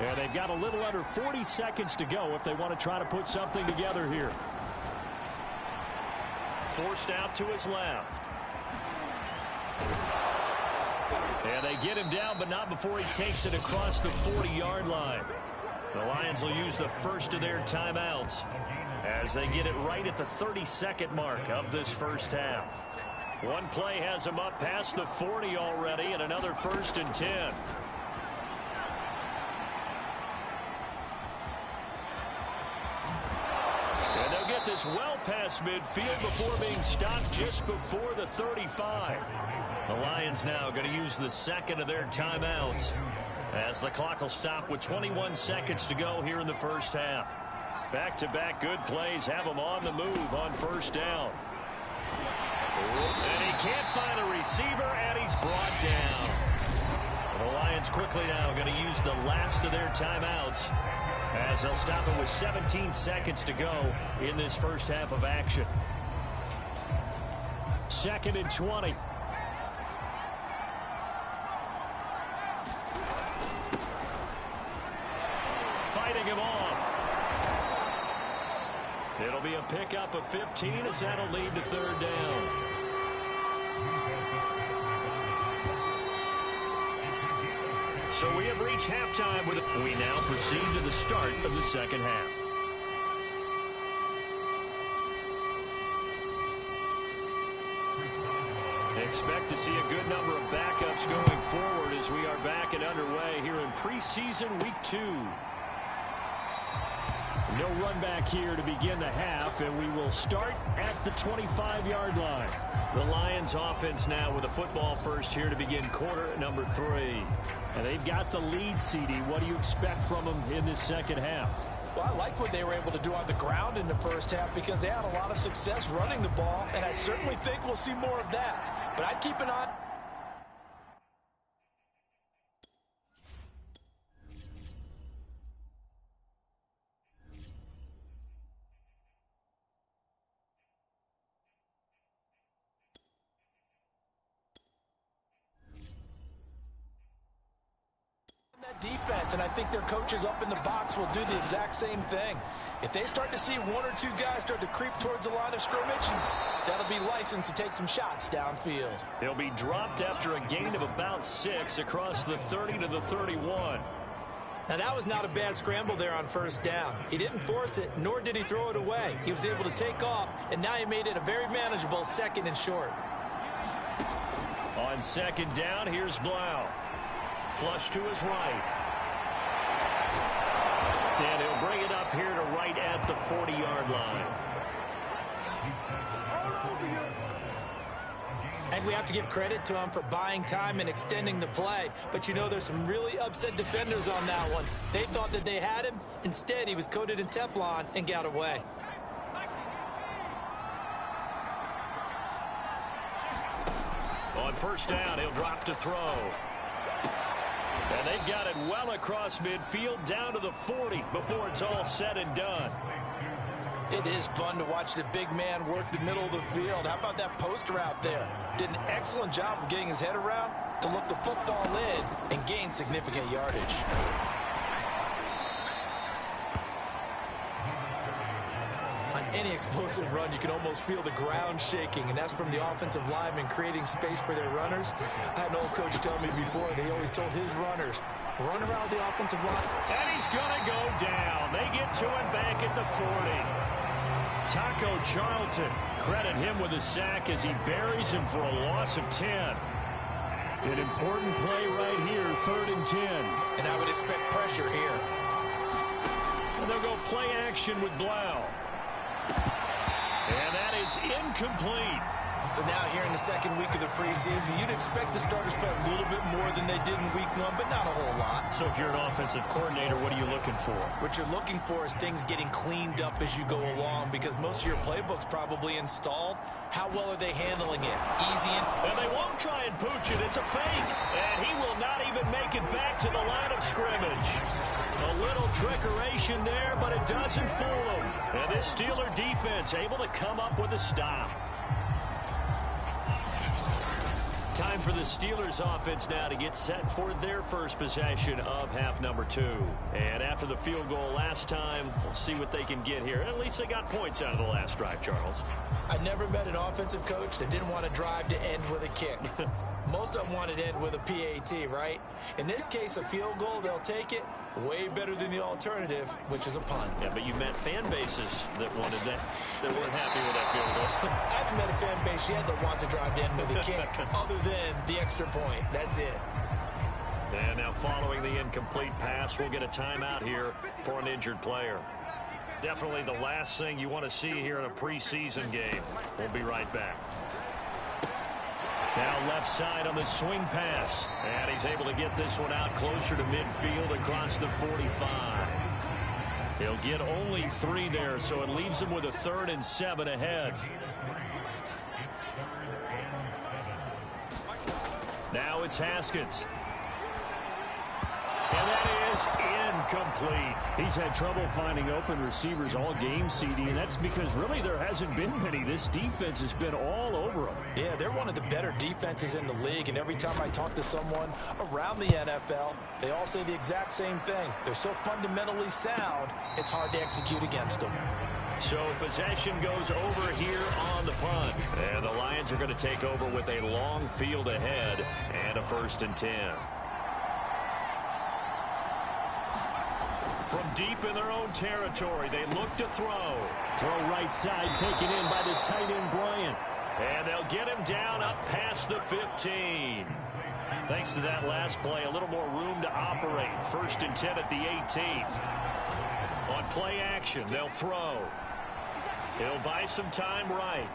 And they've got a little under 40 seconds to go if they want to try to put something together here. Forced out to his left. And they get him down, but not before he takes it across the 40-yard line. The Lions will use the first of their timeouts as they get it right at the 30-second mark of this first half. One play has them up past the 40 already, and another 1st and 10. And they'll get this well past midfield before being stopped just before the 35. The Lions now going to use the second of their timeouts as the clock will stop with 21 seconds to go here in the first half. Back-to-back good plays have him on the move on 1st down. And he can't find a receiver, and he's brought down. The Lions quickly now going to use the last of their timeouts as they'll stop it with 17 seconds to go in this first half of action. 2nd and 20. Fighting him off. It'll be a pickup of 15 as that'll lead to 3rd down. So we have reached halftime with it. We now proceed to the start of the second half. Expect to see a good number of backups going forward as we are back and underway here in preseason week 2. No run back here to begin the half, and we will start at the 25-yard line. The Lions offense now with a football first here to begin quarter number 3. And they've got the lead, CD. What do you expect from them in this second half? Well, I like what they were able to do on the ground in the first half because they had a lot of success running the ball, and I certainly think we'll see more of that. But I'd keep an eye. Defense, and I think their coaches up in the box will do the exact same thing. If they start to see 1 or 2 guys start to creep towards the line of scrimmage, that'll be licensed to take some shots downfield. He'll be dropped after a gain of about 6 across the 30 to the 31. Now that was not a bad scramble there on 1st down. He didn't force it, nor did he throw it away. He was able to take off, and now he made it a very manageable 2nd and short. On 2nd down, here's Blau. Flush to his right. And he'll bring it up here to right at the 40-yard line. And we have to give credit to him for buying time and extending the play. But you know, there's some really upset defenders on that one. They thought that they had him. Instead, he was coated in Teflon and got away. On 1st down, he'll drop to throw. And they've got it well across midfield down to the 40 before it's all said and done. It is fun to watch the big man work the middle of the field. How about that post route there? Did an excellent job of getting his head around to look the football in and gain significant yardage. On any explosive run, you can almost feel the ground shaking, and that's from the offensive linemen creating space for their runners. I had an old coach tell me before, they always told his runners, run around the offensive line. And he's going to go down. They get to him back at the 40. Taco Charlton, credit him with a sack as he buries him for a loss of 10. An important play right here, 3rd and 10. And I would expect pressure here. And they'll go play action with Blau. And that is incomplete. So now here in the second week of the preseason, you'd expect the starters to play a little bit more than they did in week 1, but not a whole lot. So if you're an offensive coordinator, what are you looking for? What you're looking for is things getting cleaned up as you go along, because most of your playbook's probably installed. How well are they handling it? Easy and they won't try and pooch it. It's a fake. And he will not even make it back to the line of scrimmage. A little trickeration there, but it doesn't fool him. And this Steeler defense able to come up with a stop. Time for the Steelers offense now to get set for their first possession of half number 2. And after the field goal last time, we'll see what they can get here. At least they got points out of the last drive, Charles. I never met an offensive coach that didn't want to drive to end with a kick. Most of them wanted to end with a PAT, right? In this case, a field goal, they'll take it. Way better than the alternative, which is a punt. Yeah, but you met fan bases that wanted that weren't happy with that field goal. I haven't met a fan base yet that wants to drive to end with a kick, other than the extra point. That's it. And now following the incomplete pass, we'll get a timeout here for an injured player. Definitely the last thing you want to see here in a preseason game. We'll be right back. Now left side on the swing pass. And he's able to get this one out closer to midfield across the 45. He'll get only 3 there, so it leaves him with a 3rd and 7 ahead. Now it's Haskins. And that is incomplete. He's had trouble finding open receivers all game, CD, and that's because really there hasn't been many. This defense has been all over them. Yeah, they're one of the better defenses in the league, and every time I talk to someone around the NFL, they all say the exact same thing. They're so fundamentally sound, it's hard to execute against them. So possession goes over here on the punt. And the Lions are going to take over with a long field ahead and a 1st and 10. From deep in their own territory, they look to throw. Throw right side, taken in by the tight end, Bryant. And they'll get him down up past the 15. Thanks to that last play, a little more room to operate. 1st and 10 at the 18. On play action, they'll throw. He'll buy some time right.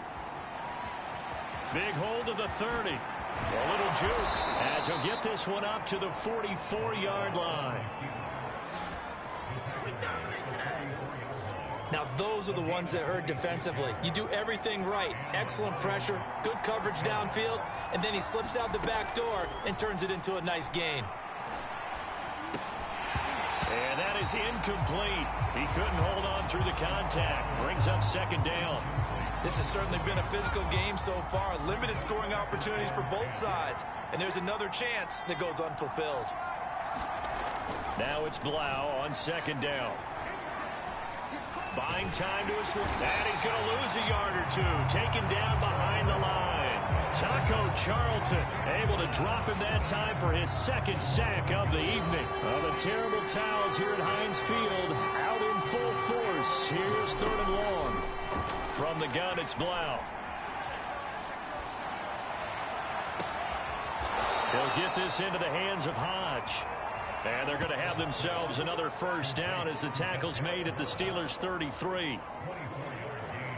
Big hold of the 30. A little juke as he'll get this one up to the 44-yard line. Now, those are the ones that hurt defensively. You do everything right. Excellent pressure, good coverage downfield, and then he slips out the back door and turns it into a nice gain. And that is incomplete. He couldn't hold on through the contact. Brings up 2nd down. This has certainly been a physical game so far. Limited scoring opportunities for both sides. And there's another chance that goes unfulfilled. Now it's Blau on 2nd down. Buying time to his swing. And he's going to lose a yard or 2. Taken down behind the line. Taco Charlton able to drop him that time for his 2nd sack of the evening. Well, the terrible towels here at Heinz Field out in full force. Here's 3rd and long. From the gun, it's Blau. They'll get this into the hands of Hodge. And they're going to have themselves another 1st down as the tackle's made at the Steelers' 33.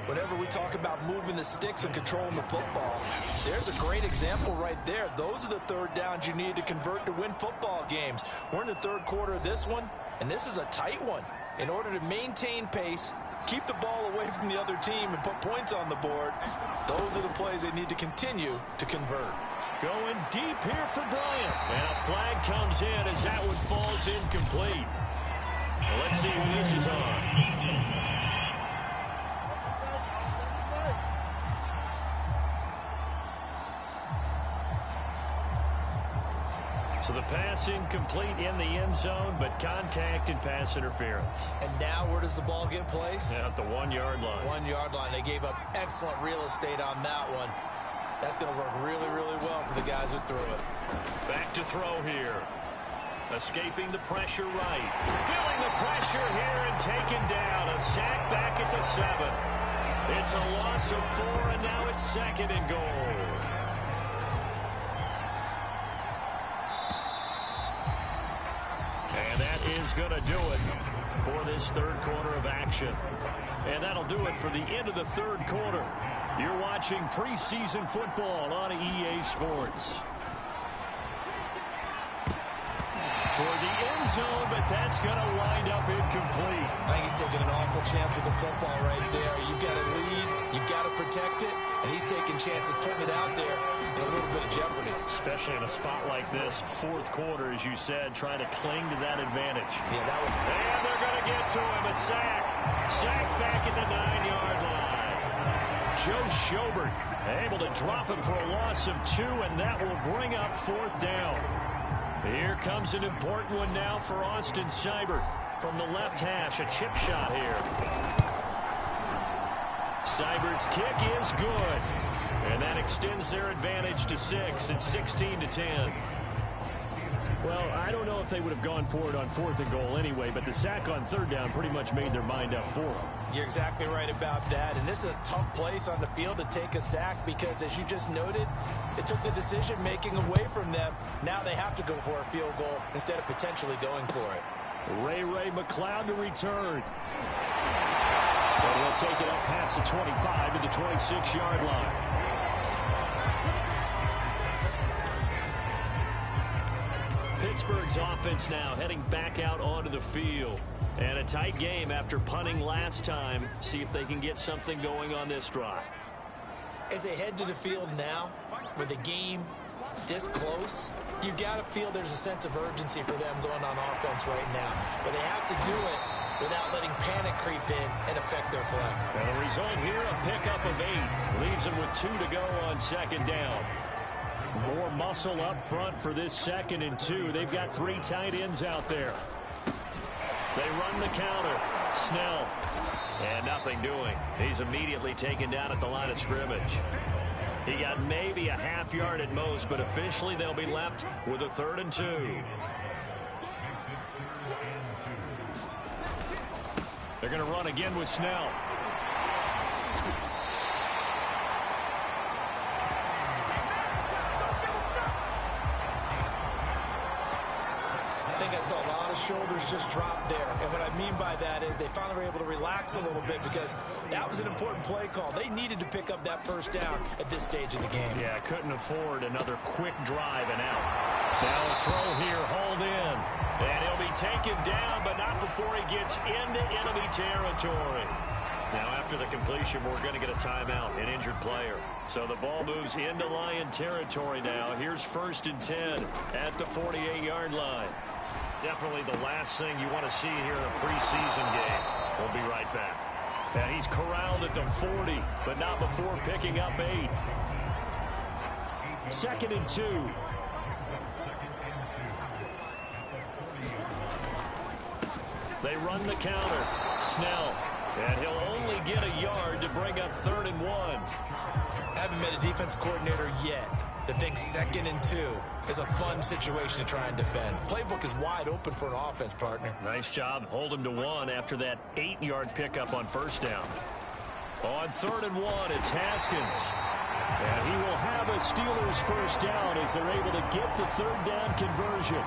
Whenever we talk about moving the sticks and controlling the football, there's a great example right there. Those are the 3rd downs you need to convert to win football games. We're in the 3rd quarter of this one, and this is a tight one. In order to maintain pace, keep the ball away from the other team, and put points on the board, those are the plays they need to continue to convert. Going deep here for Bryant. And a flag comes in as that one falls incomplete. Well, let's see who this is on. So the pass incomplete in the end zone, but contact and pass interference. And now where does the ball get placed? At the 1-yard line. 1-yard line. They gave up excellent real estate on that one. That's going to work really, really well for the guys who threw it. Back to throw here. Escaping the pressure right. Feeling the pressure here and taken down. A sack back at the 7. It's a loss of 4, and now it's 2nd and goal. And that is going to do it for this third quarter of action. And that'll do it for the end of the third quarter. You're watching preseason football on EA Sports. Toward the end zone, but that's going to wind up incomplete. I think he's taking an awful chance with the football right there. You've got to lead, you've got to protect it, and he's taking chances putting it out there in a little bit of jeopardy. Especially in a spot like this, fourth quarter, as you said, trying to cling to that advantage. Yeah, that was... And they're going to get to him, a sack. Sack back at the 9-yard line. Joe Schobert able to drop him for a loss of 2, and that will bring up 4th down. Here comes an important one now for Austin Seibert from the left hash. A chip shot here. Seibert's kick is good. And that extends their advantage to 6. It's 16-10. Well, I don't know if they would have gone for it on 4th and goal anyway, but the sack on 3rd down pretty much made their mind up for them. You're exactly right about that. And this is a tough place on the field to take a sack because, as you just noted, it took the decision-making away from them. Now they have to go for a field goal instead of potentially going for it. Ray McLeod to return. And he'll take it up past the 25 to the 26-yard line. Pittsburgh's offense now heading back out onto the field. And a tight game after punting last time. See if they can get something going on this drive. As they head to the field now, with the game this close, you've got to feel there's a sense of urgency for them going on offense right now. But they have to do it without letting panic creep in and affect their play. And the result here, a pickup of 8. Leaves them with 2 to go on 2nd down. More muscle up front for this 2nd and 2. They've got 3 tight ends out there. They run the counter. Snell. And nothing doing. He's immediately taken down at the line of scrimmage. He got maybe a half yard at most, but officially they'll be left with a 3rd and 2. They're going to run again with Snell. I think I saw a lot of shoulders just drop there. And what I mean by that is they finally were able to relax a little bit because that was an important play call. They needed to pick up that 1st down at this stage of the game. Yeah, couldn't afford another quick drive and out. Now a throw here, hauled in. And he'll be taken down, but not before he gets into enemy territory. Now after the completion, we're going to get a timeout, an injured player. So the ball moves into Lion territory now. Here's 1st and 10 at the 48-yard line. Definitely the last thing you want to see here in a preseason game. We'll be right back. And he's corralled at the 40, but not before picking up 8. 2nd and 2. They run the counter. Snell. And he'll only get a yard to bring up 3rd and 1. Haven't met a defense coordinator yet that thinks 2nd and 2 is a fun situation to try and defend. Playbook is wide open for an offense, partner. Nice job. Hold him to 1 after that 8-yard pickup on 1st down. On 3rd and 1, it's Haskins. And he will have a Steelers 1st down as they're able to get the 3rd down conversion.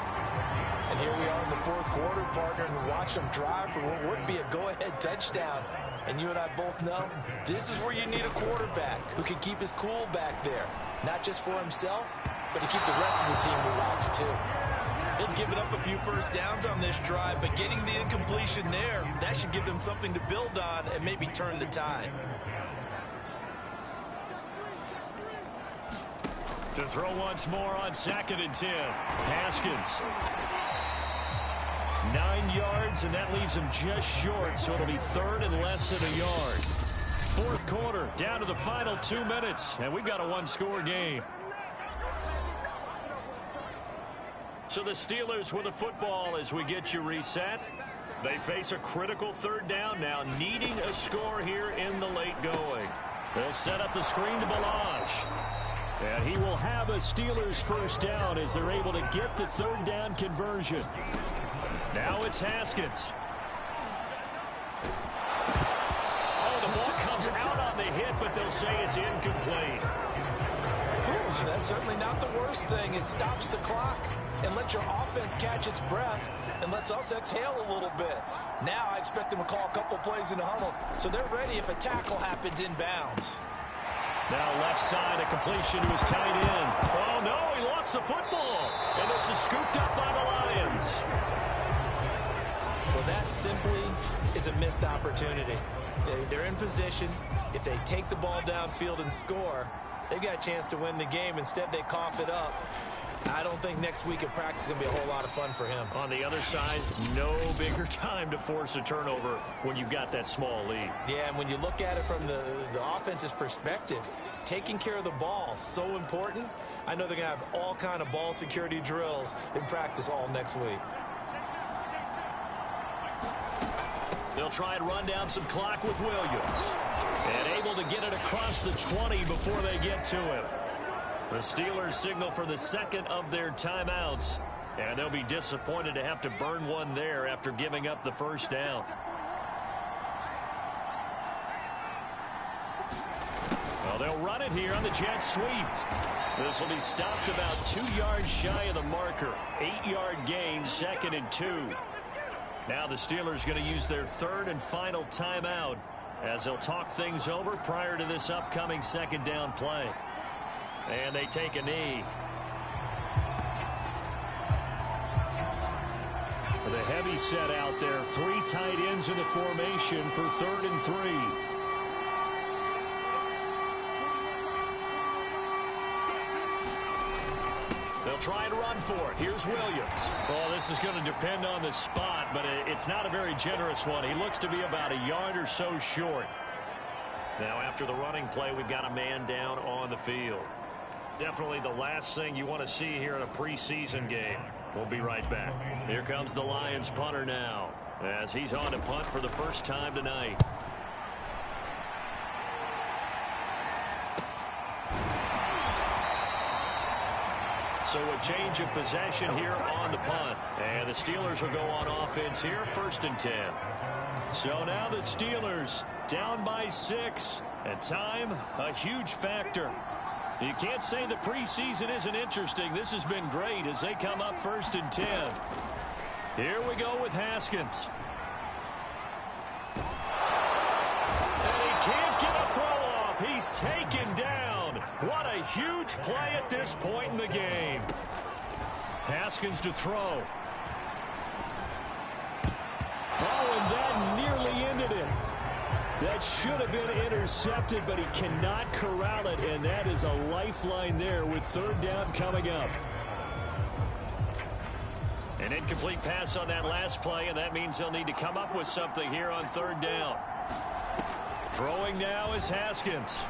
And here we are in the 4th quarter, partner, and watch them drive for what would be a go-ahead touchdown. And you and I both know this is where you need a quarterback who can keep his cool back there. Not just for himself, but to keep the rest of the team relaxed too. They've given up a few 1st downs on this drive, but getting the incompletion there, that should give them something to build on and maybe turn the tide. To throw once more on 2nd and 10. Haskins. 9 yards, and that leaves him just short, so it'll be 3rd and less than a yard. 4th quarter, down to the final 2 minutes, and we've got a 1-score game. So the Steelers with the football as we get you reset. They face a critical third down now, needing a score here in the late going. They'll set up the screen to Balazs. And he will have a Steelers first down as they're able to get the third down conversion. Now it's Haskins. Oh, the ball comes out on the hit, but they'll say it's incomplete. Whew, that's certainly not the worst thing. It stops the clock and lets your offense catch its breath and lets us exhale a little bit. Now I expect them to call a couple plays in the huddle so they're ready if a tackle happens inbounds. Now left side, a completion to his tight end. Oh, no, he lost the football. And this is scooped up by the Lions. Well, that simply is a missed opportunity. They're in position. If they take the ball downfield and score, they've got a chance to win the game. Instead, they cough it up. I don't think next week at practice is going to be a whole lot of fun for him. On the other side, no bigger time to force a turnover when you've got that small lead. Yeah, and when you look at it from the offense's perspective, taking care of the ball, so important. I know they're going to have all kind of ball security drills in practice all next week. They'll try and run down some clock with Williams. And able to get it across the 20 before they get to him. The Steelers signal for the second of their timeouts, and they'll be disappointed to have to burn one there after giving up the first down. Well, they'll run it here on the jet sweep. This will be stopped about 2 yards shy of the marker. 8-yard gain, 2nd and 2. Now the Steelers going to use their third and final timeout as they'll talk things over prior to this upcoming second down play. And they take a knee. The heavy set out there. 3 tight ends in the formation for 3rd and 3. They'll try and run for it. Here's Williams. Well, this is going to depend on the spot, but it's not a very generous one. He looks to be about a yard or so short. Now, after the running play, we've got a man down on the field. Definitely the last thing you want to see here in a preseason game. We'll be right back. Here comes the Lions punter now as he's on to punt for the first time tonight. So a change of possession here on the punt. And the Steelers will go on offense here, 1st and 10. So now the Steelers down by 6. And time, a huge factor. You can't say the preseason isn't interesting. This has been great as they come up 1st and 10. Here we go with Haskins. And he can't get a throw off. He's taken down. What a huge play at this point in the game. Haskins to throw. Oh, and that nearly ended it. That should have been intercepted, but he cannot corral it, and that is a lifeline there with 3rd down coming up. An incomplete pass on that last play, and that means they'll need to come up with something here on 3rd down. Throwing now is Haskins.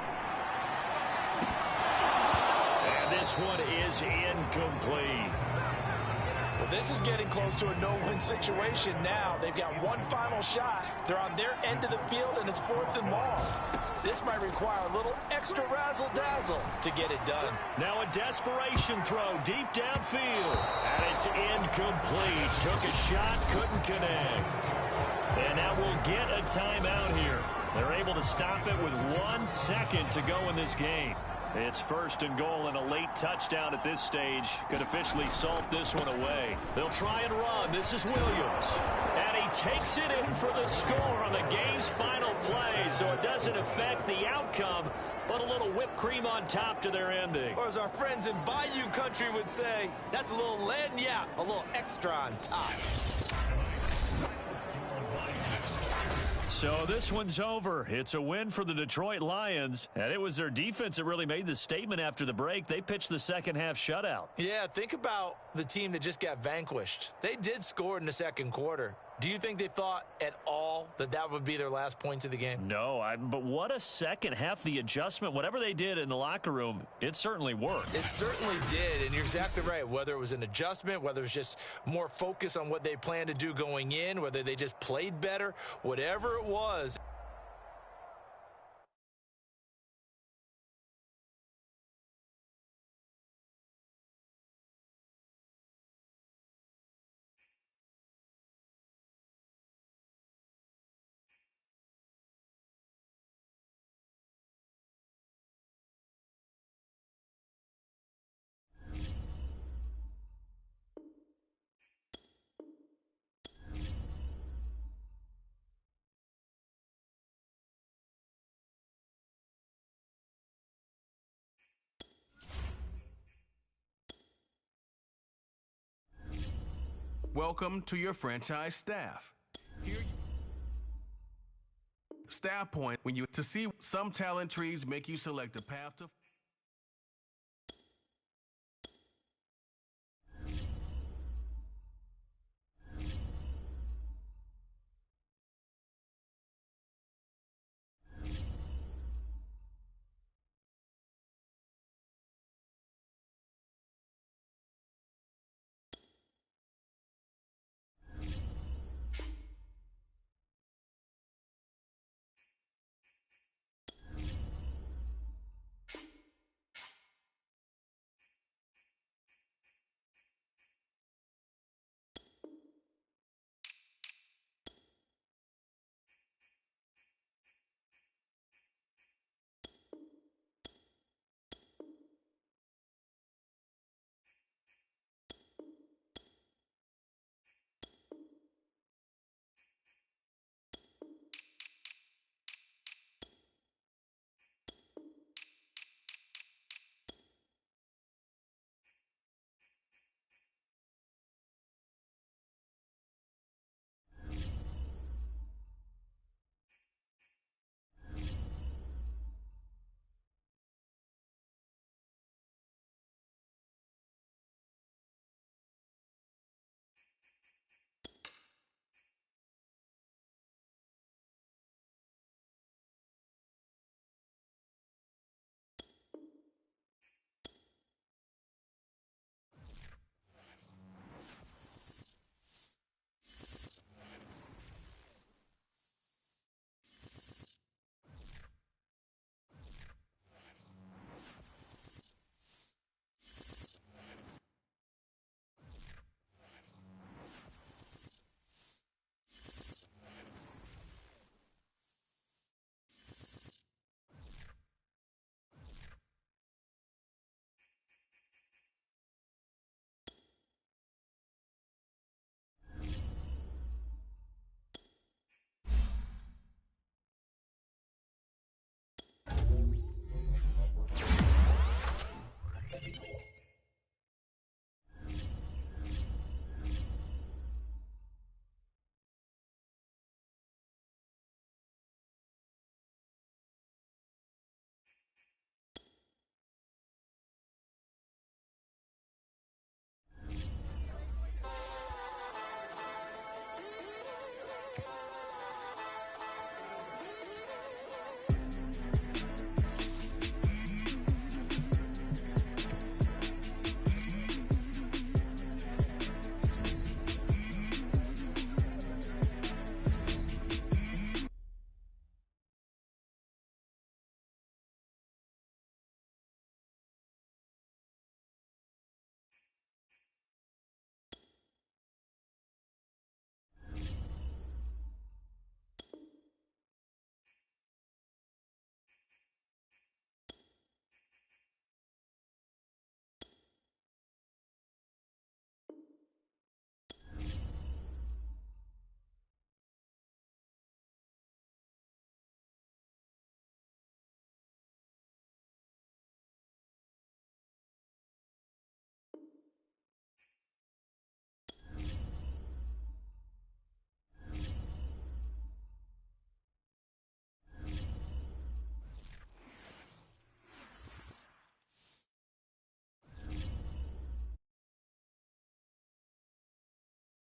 And this one is incomplete. Well, this is getting close to a no-win situation now. They've got one final shot. They're on their end of the field, and it's 4th and long. This might require a little extra razzle-dazzle to get it done. Now a desperation throw deep downfield. And it's incomplete. Took a shot, couldn't connect. And now we'll get a timeout here. They're able to stop it with 1 second to go in this game. It's 1st and goal, and a late touchdown at this stage could officially salt this one away. They'll try and run. This is Williams. And he takes it in for the score on the game's final play, so it doesn't affect the outcome, but a little whipped cream on top to their ending. Or as our friends in Bayou country would say, that's a little lagniappe, a little extra on top. So this one's over. It's a win for the Detroit Lions, and it was their defense that really made the statement after the break. They pitched the second half shutout. Yeah, think about the team that just got vanquished. They did score in the second quarter, Do you think they thought at all that that would be their last points of the game? No, but what a second half. The adjustment, whatever they did in the locker room, it certainly worked. It certainly did, and you're exactly right. Whether it was an adjustment, whether it was just more focus on what they planned to do going in, whether they just played better, whatever it was. Welcome to your franchise staff. Staff point when you to see some talent trees make you select a path to